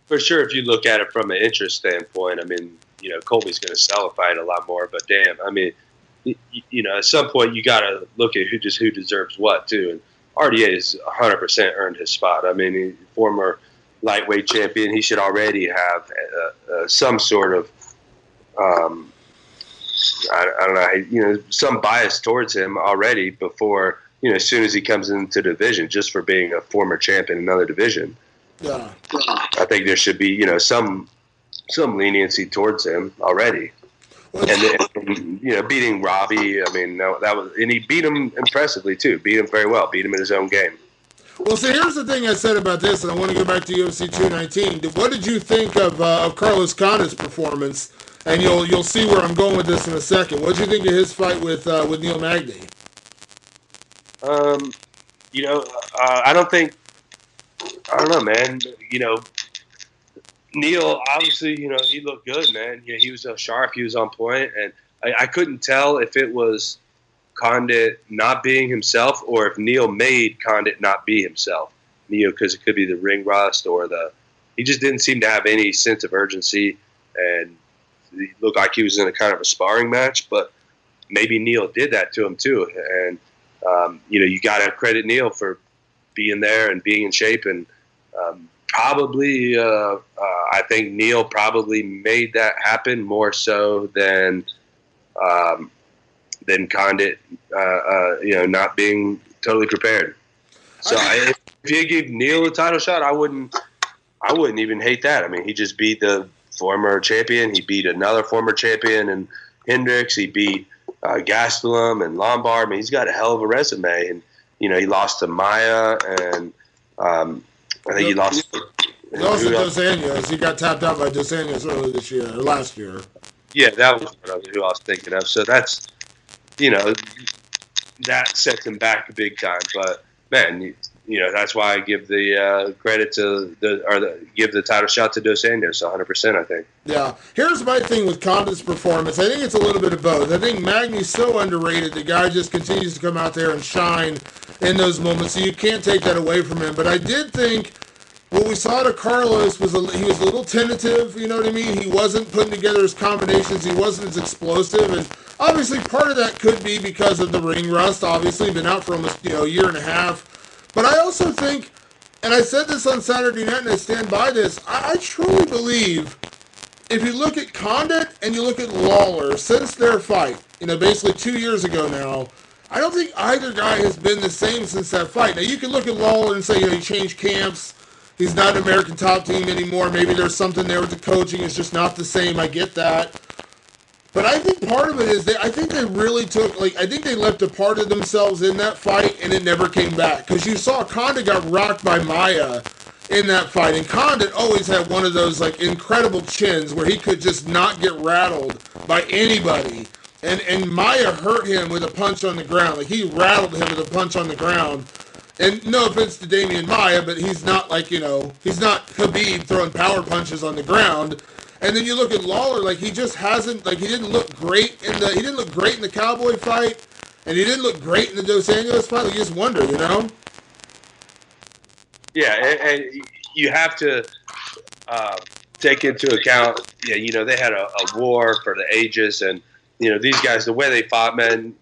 For sure, if you look at it from an interest standpoint, I mean, Colby's going to sell a fight a lot more. But damn, I mean, at some point you got to look at who deserves what too. And RDA has 100% earned his spot. I mean, he's former lightweight champion. He should already have some sort of, I don't know, some bias towards him already before, as soon as he comes into the division, just for being a former champion in another division. Yeah. I think there should be, some leniency towards him already. And beating Robbie, I mean, and he beat him impressively too. Beat him very well. Beat him in his own game. Well, see, here's the thing I said about this, and I want to go back to UFC 219. What did you think of Carlos Condit's performance? and you'll see where I'm going with this in a second. What did you think of his fight with Neil Magny? I don't know, man. Neil, obviously, he looked good, man. He was sharp. He was on point, and I couldn't tell if it was Condit not being himself or if Neil made Condit not be himself. Because it could be the ring rust or he just didn't seem to have any sense of urgency, and he looked like he was in a kind of a sparring match. But maybe Neil did that to him too, and you got to credit Neil for being there and being in shape, and probably I think Neil probably made that happen more so than Condit, not being totally prepared. So if you give Neil a title shot, I wouldn't even hate that. I mean, he just beat the former champion. He beat another former champion and Hendricks. He beat Gastelum and Lombard. I mean, he's got a hell of a resume. And, he lost to Maya, and I think he lost to Dos Anjos. He got tapped out by Dos Anjos earlier this year, or last year. Yeah, that was who I was thinking of. So that's, that sets him back big time. But, man, that's why I give the credit to give the title shot to Dos Anjos 100%, I think. Yeah. Here's my thing with Condit's performance. I think it's a little bit of both. I think Magny's so underrated. The guy just continues to come out there and shine in those moments, so you can't take that away from him. But I did think what we saw to Carlos was he was a little tentative, you know what I mean? He wasn't putting together his combinations. He wasn't as explosive. And obviously part of that could be because of the ring rust. Obviously, been out for almost a year and a half. But I also think, and I said this on Saturday night and I stand by this, I truly believe if you look at Condit and you look at Lawler since their fight, basically 2 years ago now, I don't think either guy has been the same since that fight. Now, you can look at Lawler and say, he changed camps. He's not an American top team anymore. Maybe there's something there with the coaching. It's just not the same. I get that. But I think part of it is I think they really I think they left a part of themselves in that fight and it never came back. Because you saw Condit got rocked by Maya in that fight. And Condit always had one of those incredible chins where he could just not get rattled by anybody. And Maya hurt him with a punch on the ground. He rattled him with a punch on the ground. And no offense to Damian Maya, but he's not he's not Khabib throwing power punches on the ground. And then you look at Lawler, he just hasn't, he didn't look great in the Cowboy fight, and he didn't look great in the Dos Anjos fight. You just wonder, Yeah, and you have to take into account, they had a war for the ages, and these guys, the way they fought, man.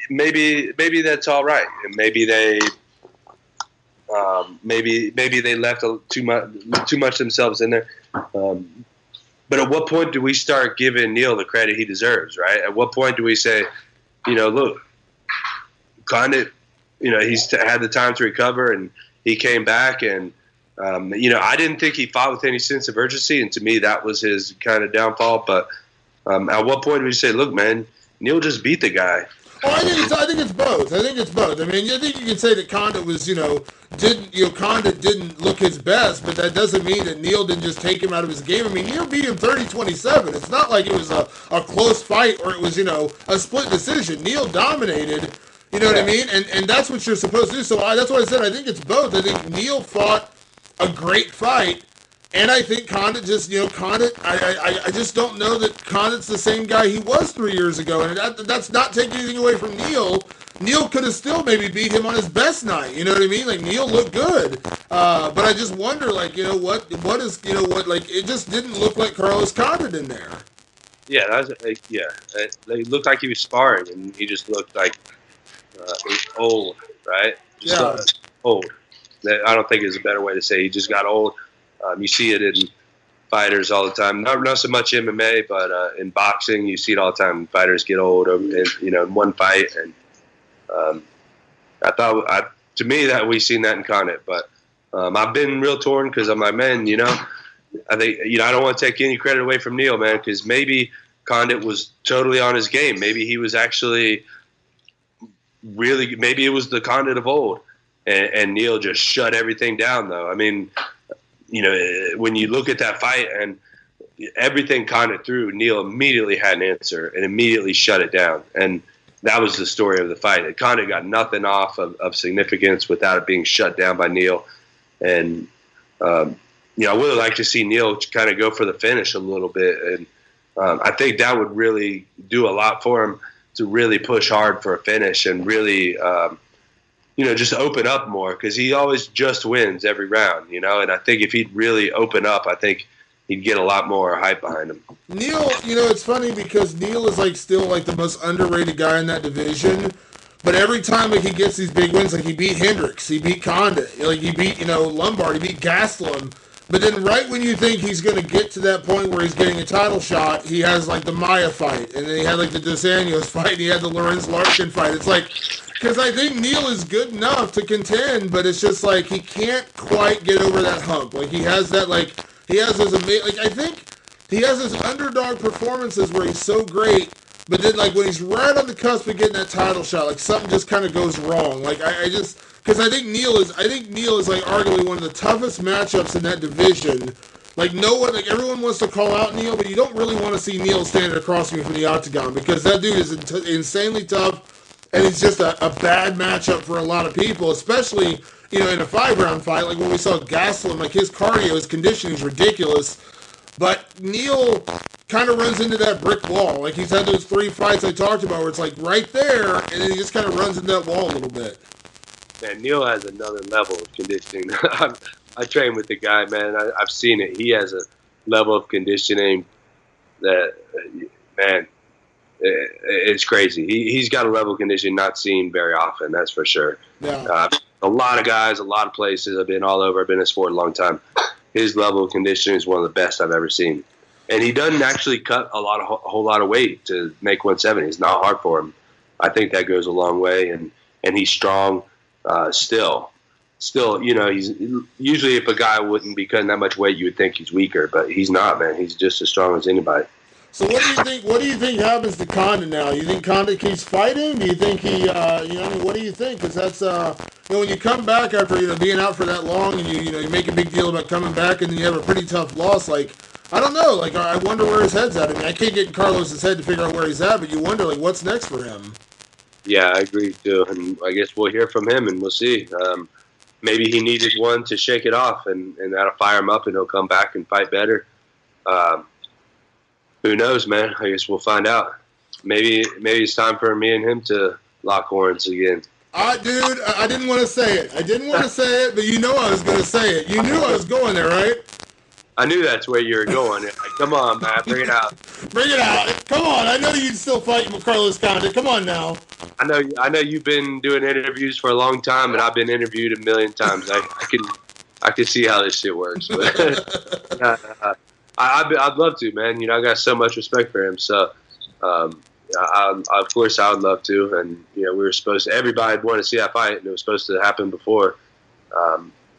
Maybe that's all right, and maybe they. Maybe they left too much themselves in there. But at what point do we start giving Neil the credit he deserves, right? At what point do we say, look, Condit, he's had the time to recover and he came back and, I didn't think he fought with any sense of urgency, and to me that was his kind of downfall. But at what point do we say, look, man, Neil just beat the guy? Oh, I think it's both. I mean, I think you can say that Condit was, Condit didn't look his best, but that doesn't mean that Neil didn't just take him out of his game. I mean, Neil beat him 30-27. It's not like it was a close fight or it was, a split decision. Neil dominated, what I mean? And that's what you're supposed to do. So that's why I said I think it's both. I think Neil fought a great fight. And I think Condit just, I just don't know that Condit's the same guy he was 3 years ago. And that's not taking anything away from Neil. Neil could have still maybe beat him on his best night. You know what I mean? Neil looked good. But I just wonder, what is, it just didn't look like Carlos Condit in there. Yeah, it looked like he was sparring, and he just looked like old, right? Old. I don't think there's a better way to say he just got old. You see it in fighters all the time. Not so much MMA, but in boxing, you see it all the time. Fighters get old, in one fight. And to me, that we've seen that in Condit. But I've been real torn because I'm like, man, I think I don't want to take any credit away from Neil, man, because maybe Condit was totally on his game. Maybe he was actually really. Maybe it was the Condit of old, and Neil just shut everything down. Though, I mean. When you look at that fight and everything Condit threw, Neal immediately had an answer and immediately shut it down. And that was the story of the fight. Condit got nothing off of significance without it being shut down by Neal. And, I would like to see Neal kind of go for the finish a little bit. And I think that would really do a lot for him to really push hard for a finish and really, just open up more, because he always just wins every round, And I think if he'd really open up, I think he'd get a lot more hype behind him. Neal, it's funny because Neal is still the most underrated guy in that division. But every time he gets these big wins, he beat Hendricks, he beat Condit, he beat Lombard, he beat Gastelum. But then right when you think he's going to get to that point where he's getting a title shot, he has the Maia fight, and then he had the Dos Anjos fight, and he had the Lorenz Larkin fight. It's because I think Neal is good enough to contend, but it's just he can't quite get over that hump. He has that he has those amazing, I think he has those underdog performances where he's so great, but then when he's right on the cusp of getting that title shot, something just kind of goes wrong. Because I think Neal is arguably one of the toughest matchups in that division. No one, everyone wants to call out Neal, but you don't really want to see Neal standing across from you from the Octagon, because that dude is insanely tough, and it's just a bad matchup for a lot of people, especially, in a 5-round fight, when we saw Gastelum, his cardio, his conditioning is ridiculous, but Neal kind of runs into that brick wall. He's had those 3 fights I talked about where it's right there, and then he just kind of runs into that wall a little bit. Man, Neal has another level of conditioning. I train with the guy, man. I've seen it. He has a level of conditioning that, man, it's crazy. He's got a level of conditioning not seen very often, that's for sure. Yeah. A lot of guys, a lot of places. I've been all over. I've been in the sport a long time. His level of conditioning is one of the best I've ever seen. And he doesn't actually cut a whole lot of weight to make 170. It's not hard for him. I think that goes a long way, and he's strong. Still, he's usually, if a guy wouldn't be cutting that much weight, you would think he's weaker, but he's not, man. He's just as strong as anybody. So what do you think happens to Condit now? You think Condit keeps fighting? Do you think he, what do you think? Because that's, when you come back after, being out for that long, and you make a big deal about coming back, and then you have a pretty tough loss, I don't know, I wonder where his head's at. I mean, I can't get in Carlos's head to figure out where he's at, but you wonder, what's next for him? Yeah, I agree too, and I guess we'll hear from him, and we'll see. Maybe he needed one to shake it off, and that'll fire him up, and he'll come back and fight better. Who knows, man? I guess we'll find out. Maybe it's time for me and him to lock horns again. Dude, I didn't want to say it. But I was going to say it. You knew I was going there, right? I knew that's where you were going. Come on, man. Bring it out. Bring it out. Come on. I know you'd still fight with Carlos Condit. Come on now. I know you've been doing interviews for a long time, and I've been interviewed a million times. I can see how this shit works. But I'd love to, man. I got so much respect for him. So, of course, I would love to. And, we were supposed to – everybody would want to see that fight, and it was supposed to happen before.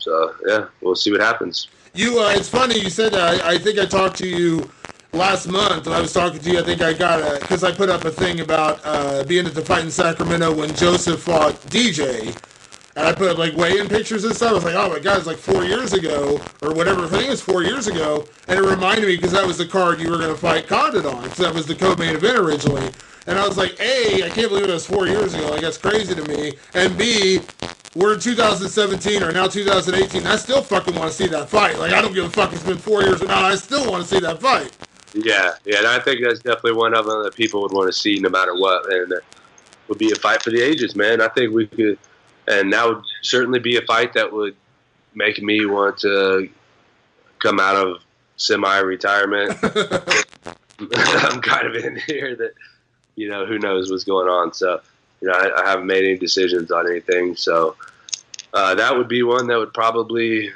So, yeah, we'll see what happens. It's funny you said that. I think I talked to you last month, and I was talking to you. I think I got because I put up a thing about being at the fight in Sacramento when Joseph fought DJ, and I put up weigh-in pictures and stuff. I was like, oh my god, it's 4 years ago or whatever. I think it was 4 years ago, and it reminded me because that was the card you were going to fight Condit on, because that was the co-main event originally. And I was like, A, I can't believe it was 4 years ago. That's crazy to me. And B, we're in 2017 or now 2018. I still fucking want to see that fight. I don't give a fuck. It's been 4 years or not. I still want to see that fight. Yeah. And I think that's definitely one of them that people would want to see no matter what. And it would be a fight for the ages, man. I think we could, and that would certainly be a fight that would make me want to come out of semi-retirement. I'm kind of in here that, who knows what's going on. So, I haven't made any decisions on anything. So that would be one that would probably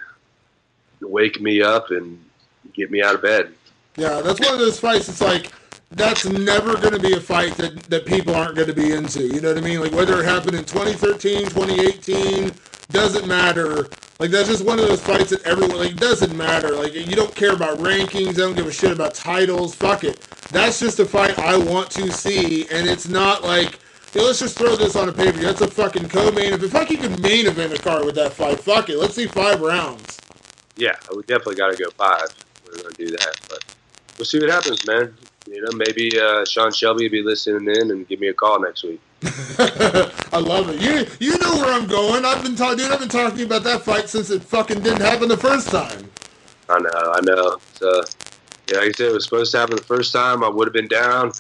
wake me up and get me out of bed. Yeah, that's one of those fights. It's that's never going to be a fight that people aren't going to be into. You know what I mean? Whether it happened in 2013, 2018, doesn't matter. That's just one of those fights that everyone, doesn't matter. You don't care about rankings. I don't give a shit about titles. Fuck it. That's just a fight I want to see, and it's not let's just throw this on a pay-per-view. That's a fucking co-main event. Fuck, you could main event a card with that fight. Fuck it. Let's see 5 rounds. Yeah, we definitely got to go 5. We're going to do that. But we'll see what happens, man. You know, maybe Sean Shelby will be listening in and give me a call next week. I love it. You know where I'm going. I've been talking about that fight since it fucking didn't happen the first time. I know. So, yeah, like I said, it was supposed to happen the first time. I would have been down.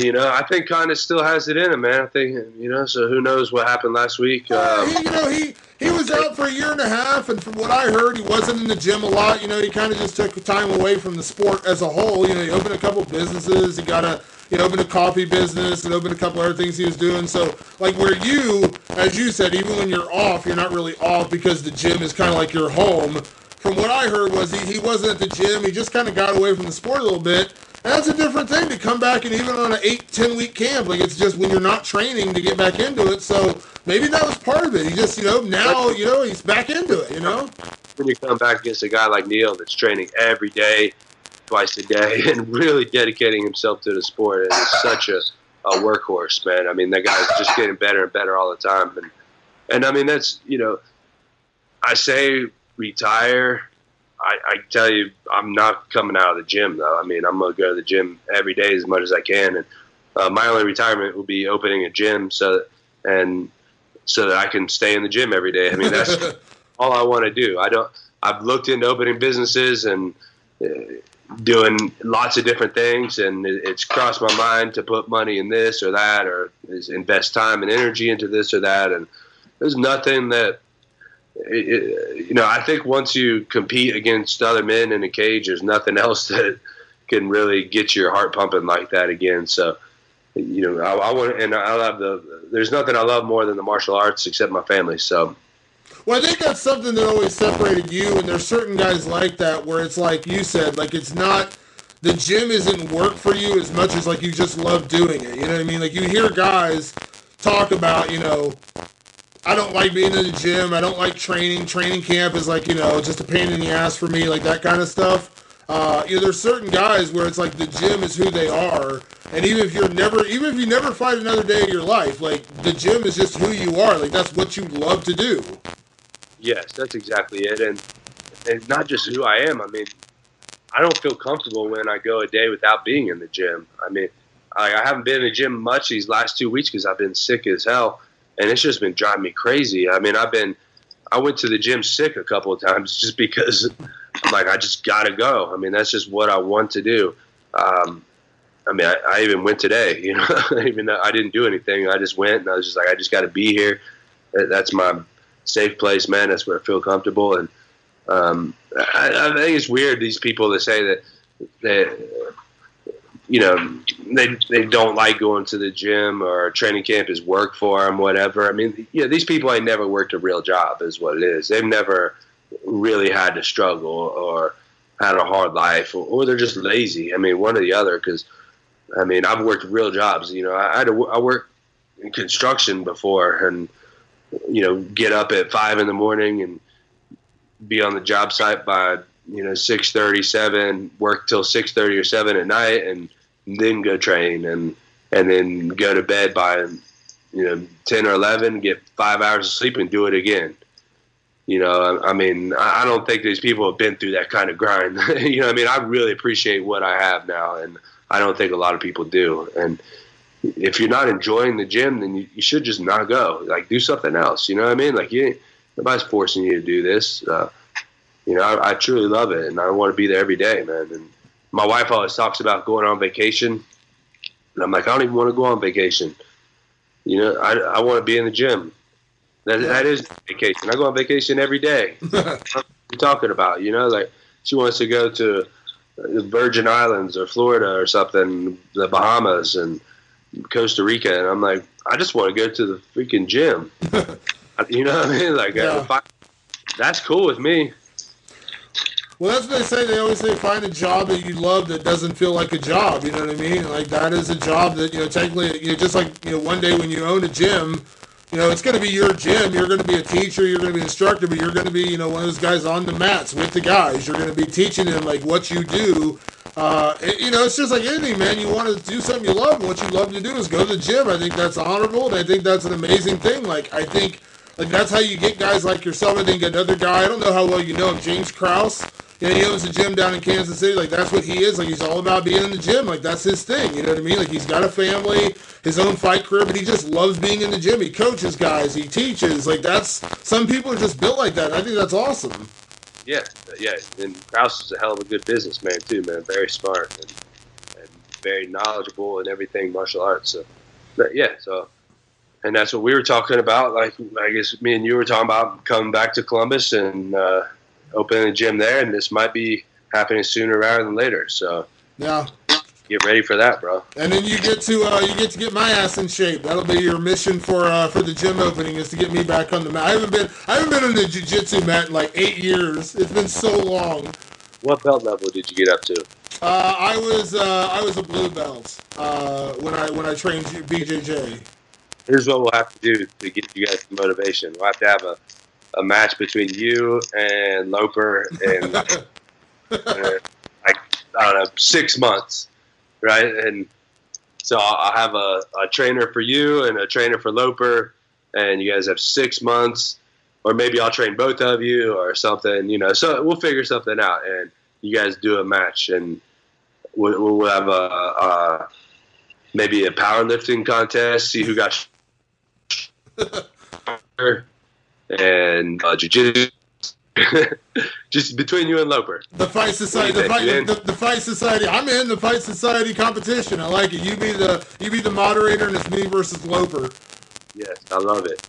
You know, I think Condit still has it in him, man. I think, you know, so who knows what happened last week. He was out for a year and a half, and from what I heard, he wasn't in the gym a lot. You know, he kind of just took time away from the sport as a whole. You know, he opened a couple businesses. He opened a coffee business and opened a couple other things he was doing. So, like where you, as you said, even when you're off, you're not really off because the gym is kind of like your home. From what I heard was he wasn't at the gym. He just kind of got away from the sport a little bit. And that's a different thing to come back and even on an 8-10 week camp. Like, it's just when you're not training to get back into it. So maybe that was part of it. He just, now, he's back into it, When you come back against a guy like Neil that's training every day, twice a day, and really dedicating himself to the sport, and is such a workhorse, man. I mean, that guy's just getting better and better all the time. And I mean, that's, I say retire. I tell you, I'm not coming out of the gym, though. I mean, I'm going to go to the gym every day as much as I can. And my only retirement will be opening a gym so that I can stay in the gym every day. I mean, that's all I want to do. I've looked into opening businesses and doing lots of different things, and it's crossed my mind to put money in this or that, or invest time and energy into this or that. And there's nothing that, I think once you compete against other men in a cage, there's nothing else that can really get your heart pumping like that again. So, I want, and I love there's nothing I love more than the martial arts except my family. So, well, I think that's something that always separated you, and there's certain guys like that where it's like you said, like it's not, the gym isn't work for you as much as like you just love doing it. You know what I mean? Like you hear guys talk about, I don't like being in the gym. I don't like training. Training camp is like, just a pain in the ass for me, like that kind of stuff. There's certain guys where it's like the gym is who they are. And even if you never fight another day of your life, like the gym is just who you are. Like that's what you love to do. Yes, that's exactly it. And not just who I am. I mean, I don't feel comfortable when I go a day without being in the gym. I mean, I haven't been in the gym much these last 2 weeks because I've been sick as hell. And it's just been driving me crazy. I mean, I went to the gym sick a couple of times just because I'm like, I just got to go. I mean, that's just what I want to do. I mean, I even went today, even though I didn't do anything. I just went and I was just like, I just got to be here. That's my safe place, man. That's where I feel comfortable. And I think it's weird, these people that say that they don't like going to the gym or training camp is work for them, whatever. I mean, these people ain't never worked a real job is what it is. They've never really had to struggle or had a hard life, or they're just lazy. I mean, one or the other, because, I mean, I've worked real jobs. I worked in construction before and, get up at 5 a.m. and be on the job site by, 6:30, 7, work till 6:30 or 7 at night, and then go train and then go to bed by 10 or 11, get 5 hours of sleep and do it again. I mean, I don't think these people have been through that kind of grind. I mean, I really appreciate what I have now, and I don't think a lot of people do. And if you're not enjoying the gym, then you should just not go. Like, do something else. You know what I mean? Like, nobody's forcing you to do this. I truly love it, and I want to be there every day, man. And my wife always talks about going on vacation, and I'm like, I don't even want to go on vacation. I want to be in the gym. That is vacation. I go on vacation every day. What are you talking about? Like she wants to go to the Virgin Islands or Florida or something, the Bahamas and Costa Rica, and I'm like, I just want to go to the freaking gym. You know what I mean? Like, that's cool with me. Well, that's what they say. They always say find a job that you love that doesn't feel like a job. You know what I mean? Like that is a job that, technically, just like, one day when you own a gym, it's going to be your gym. You're going to be a teacher. You're going to be an instructor, but you're going to be, one of those guys on the mats with the guys. You're going to be teaching them like what you do. It's just like anything, man. You want to do something you love, and what you love to do is go to the gym. I think that's honorable, and I think that's an amazing thing. Like, I think that's how you get guys like yourself. I think another guy, I don't know how well you know him, James Krause. you know, he owns a gym down in Kansas City. Like, that's what he is. Like, he's all about being in the gym. Like, that's his thing. You know what I mean? Like, he's got a family, his own fight career, but he just loves being in the gym. He coaches guys. He teaches. Like, that's, some people are just built like that. I think that's awesome. Yeah. And Kraus is a hell of a good businessman, too, man. Very smart and very knowledgeable in everything martial arts. So, but yeah, so. And that's what we were talking about. Like, I guess me and you were talking about coming back to Columbus and opening a gym there. And this might be happening sooner rather than later. So yeah, get ready for that, bro. And then you get to get my ass in shape. That'll be your mission for the gym opening, is to get me back on the mat. I haven't been on the jiu-jitsu mat in like 8 years. It's been so long. What belt level did you get up to? I was a blue belt when I trained BJJ. Here's what we'll have to do to get you guys some motivation. We'll have to have a match between you and Loper in like, I don't know, 6 months, right? And so I'll have a trainer for you and a trainer for Loper, and you guys have 6 months, or maybe I'll train both of you or something, you know. So we'll figure something out, and you guys do a match, and we'll have maybe a powerlifting contest, see who got and jiu-jitsu. Just between you and Loper. The Fight Society. The Fight Society. I'm in the Fight Society competition. I like it. You be the moderator, and it's me versus Loper. Yes, I love it.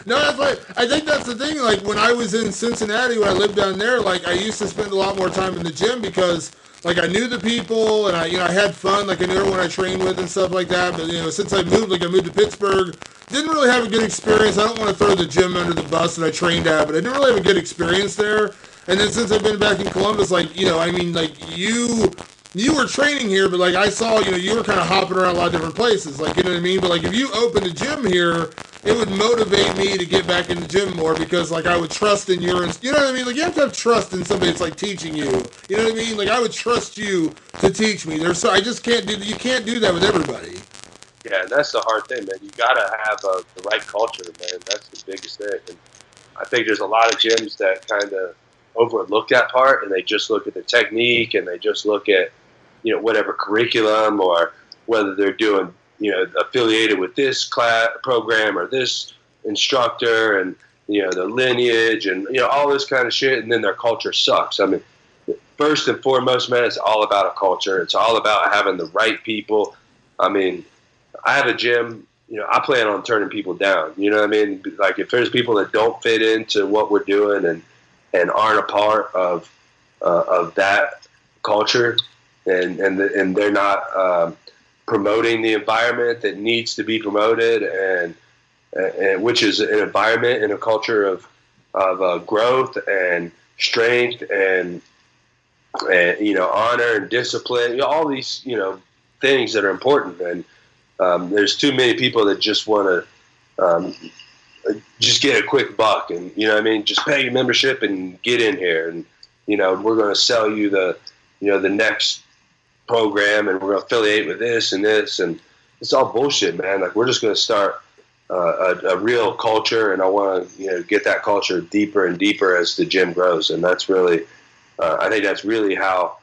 No, that's like, I think that's the thing. Like, when I was in Cincinnati, when I lived down there, like, I used to spend a lot more time in the gym because, like, I knew the people, and I had fun. Like, I knew everyone I trained with and stuff like that. But, since I moved to Pittsburgh, didn't really have a good experience. I don't want to throw the gym under the bus that I trained at, but I didn't really have a good experience there. And then since I've been back in Columbus, like, you were training here, but, like, I saw, you were kind of hopping around a lot of different places. Like, you know what I mean? But, like, if you opened a gym here, it would motivate me to get back in the gym more because, like, I would trust in your, you know what I mean? Like, you have to have trust in somebody that's, like, teaching you. You know what I mean? Like, I would trust you to teach me. I just can't you can't do that with everybody. Yeah, and that's the hard thing, man. You got to have the right culture, man. That's the biggest thing. And I think there's a lot of gyms that kind of overlook that part, and they just look at the technique, and they just look at, whatever curriculum, or whether they're doing, affiliated with this class program or this instructor, and, the lineage and, all this kind of shit, and then their culture sucks. I mean, first and foremost, man, it's all about a culture. It's all about having the right people. I mean, I have a gym, I plan on turning people down. You know what I mean? Like, if there's people that don't fit into what we're doing and aren't a part of that culture, and they're not promoting the environment that needs to be promoted, and which is an environment and a culture of growth and strength and honor and discipline, all these things that are important. And there's too many people that just want to just get a quick buck, and just pay your membership and get in here, and we're going to sell you the next program, and we're going to affiliate with this, and it's all bullshit, man. Like, we're just going to start a real culture, and I want to get that culture deeper and deeper as the gym grows, and that's really I think that's really how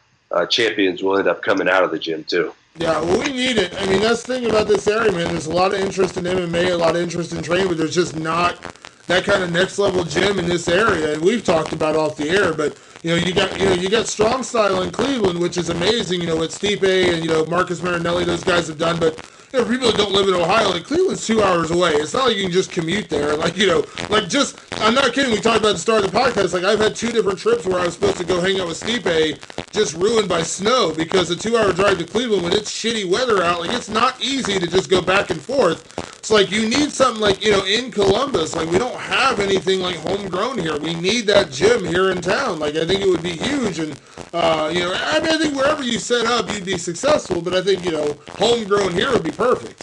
champions will end up coming out of the gym too. Yeah, well, we need it. I mean, that's the thing about this area, man. There's a lot of interest in MMA, a lot of interest in training, but there's just not that kind of next level gym in this area. And we've talked about off the air, but you got Strong Style in Cleveland, which is amazing. What Stipe and Marcus Marinelli, those guys have done, but. For people that don't live in Ohio, like, Cleveland's 2 hours away. It's not like you can just commute there. I'm not kidding. We talked about at the start of the podcast. Like, I've had 2 different trips where I was supposed to go hang out with Stipe, just ruined by snow, because a 2 hour drive to Cleveland when it's shitty weather out, like, it's not easy to just go back and forth. It's like, you need something like, in Columbus. Like, we don't have anything like homegrown here. We need that gym here in town. Like, I think it would be huge. And, I think wherever you set up, you'd be successful. But I think, homegrown here would be perfect.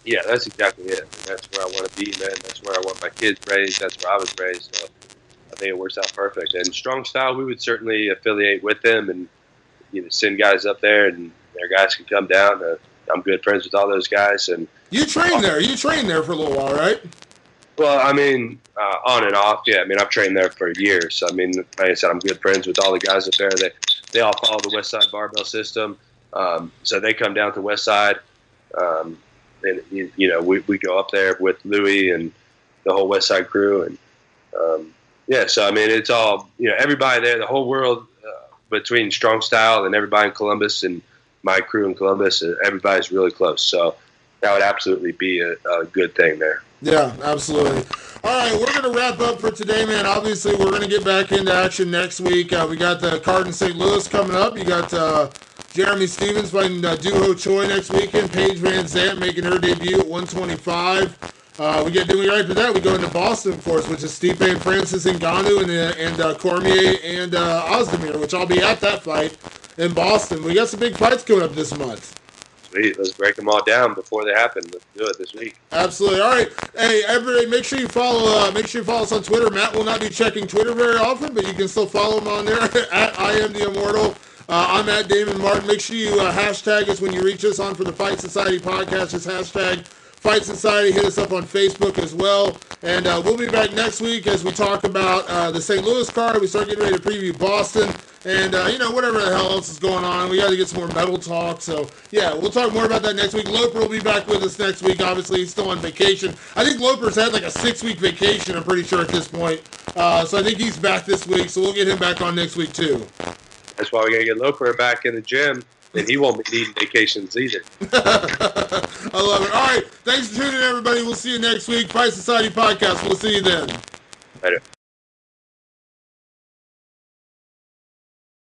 Yeah, that's exactly it. That's where I want to be, man. That's where I want my kids raised. That's where I was raised. So I think it works out perfect. And Strong Style, we would certainly affiliate with them and send guys up there, and their guys can come down. I'm good friends with all those guys. And you trained there. You trained there for a little while, right? Well, I mean, on and off, yeah. I mean, I've trained there for years. I mean, like I said, I'm good friends with all the guys up there. They all follow the West Side Barbell system. So they come down to West Side. And, you know, we go up there with Louis and the whole West Side crew. And, yeah, so, I mean, it's all, you know, everybody there, the whole world between Strong Style and everybody in Columbus and my crew in Columbus, everybody's really close. So that would absolutely be a good thing there. Yeah, absolutely. All right, we're going to wrap up for today, man. Obviously, we're going to get back into action next week. We got the card in St. Louis coming up. You got Jeremy Stevens fighting Doo Ho Choi next weekend. Paige Van Zandt making her debut at 125. Then right after that, we go into Boston, of course, which is Stipe and Francis Ngannou and Cormier and Ozdemir, which I'll be at that fight in Boston. We got some big fights coming up this month. Sweet. Let's break them all down before they happen. Let's do it this week. Absolutely. All right. Hey, everybody, make sure you follow us on Twitter. Matt will not be checking Twitter very often, but you can still follow him on there at I Am The Immortal. I'm at Damon Martin. Make sure you hashtag us when you reach us on for the Fight Society podcast. Just hashtag Fight Society. Hit us up on Facebook as well. And we'll be back next week as we talk about the St. Louis card. We start getting ready to preview Boston. And, whatever the hell else is going on. We got to get some more metal talk. So, yeah, we'll talk more about that next week. Loper will be back with us next week. Obviously, he's still on vacation. I think Loper's had like a 6-week vacation, I'm pretty sure, at this point. So I think he's back this week. So we'll get him back on next week, too. That's why we got to get Loper back in the gym. And he won't be needing vacations either. I love it. All right. Thanks for tuning in, everybody. We'll see you next week. Fight Society Podcast. We'll see you then. Later.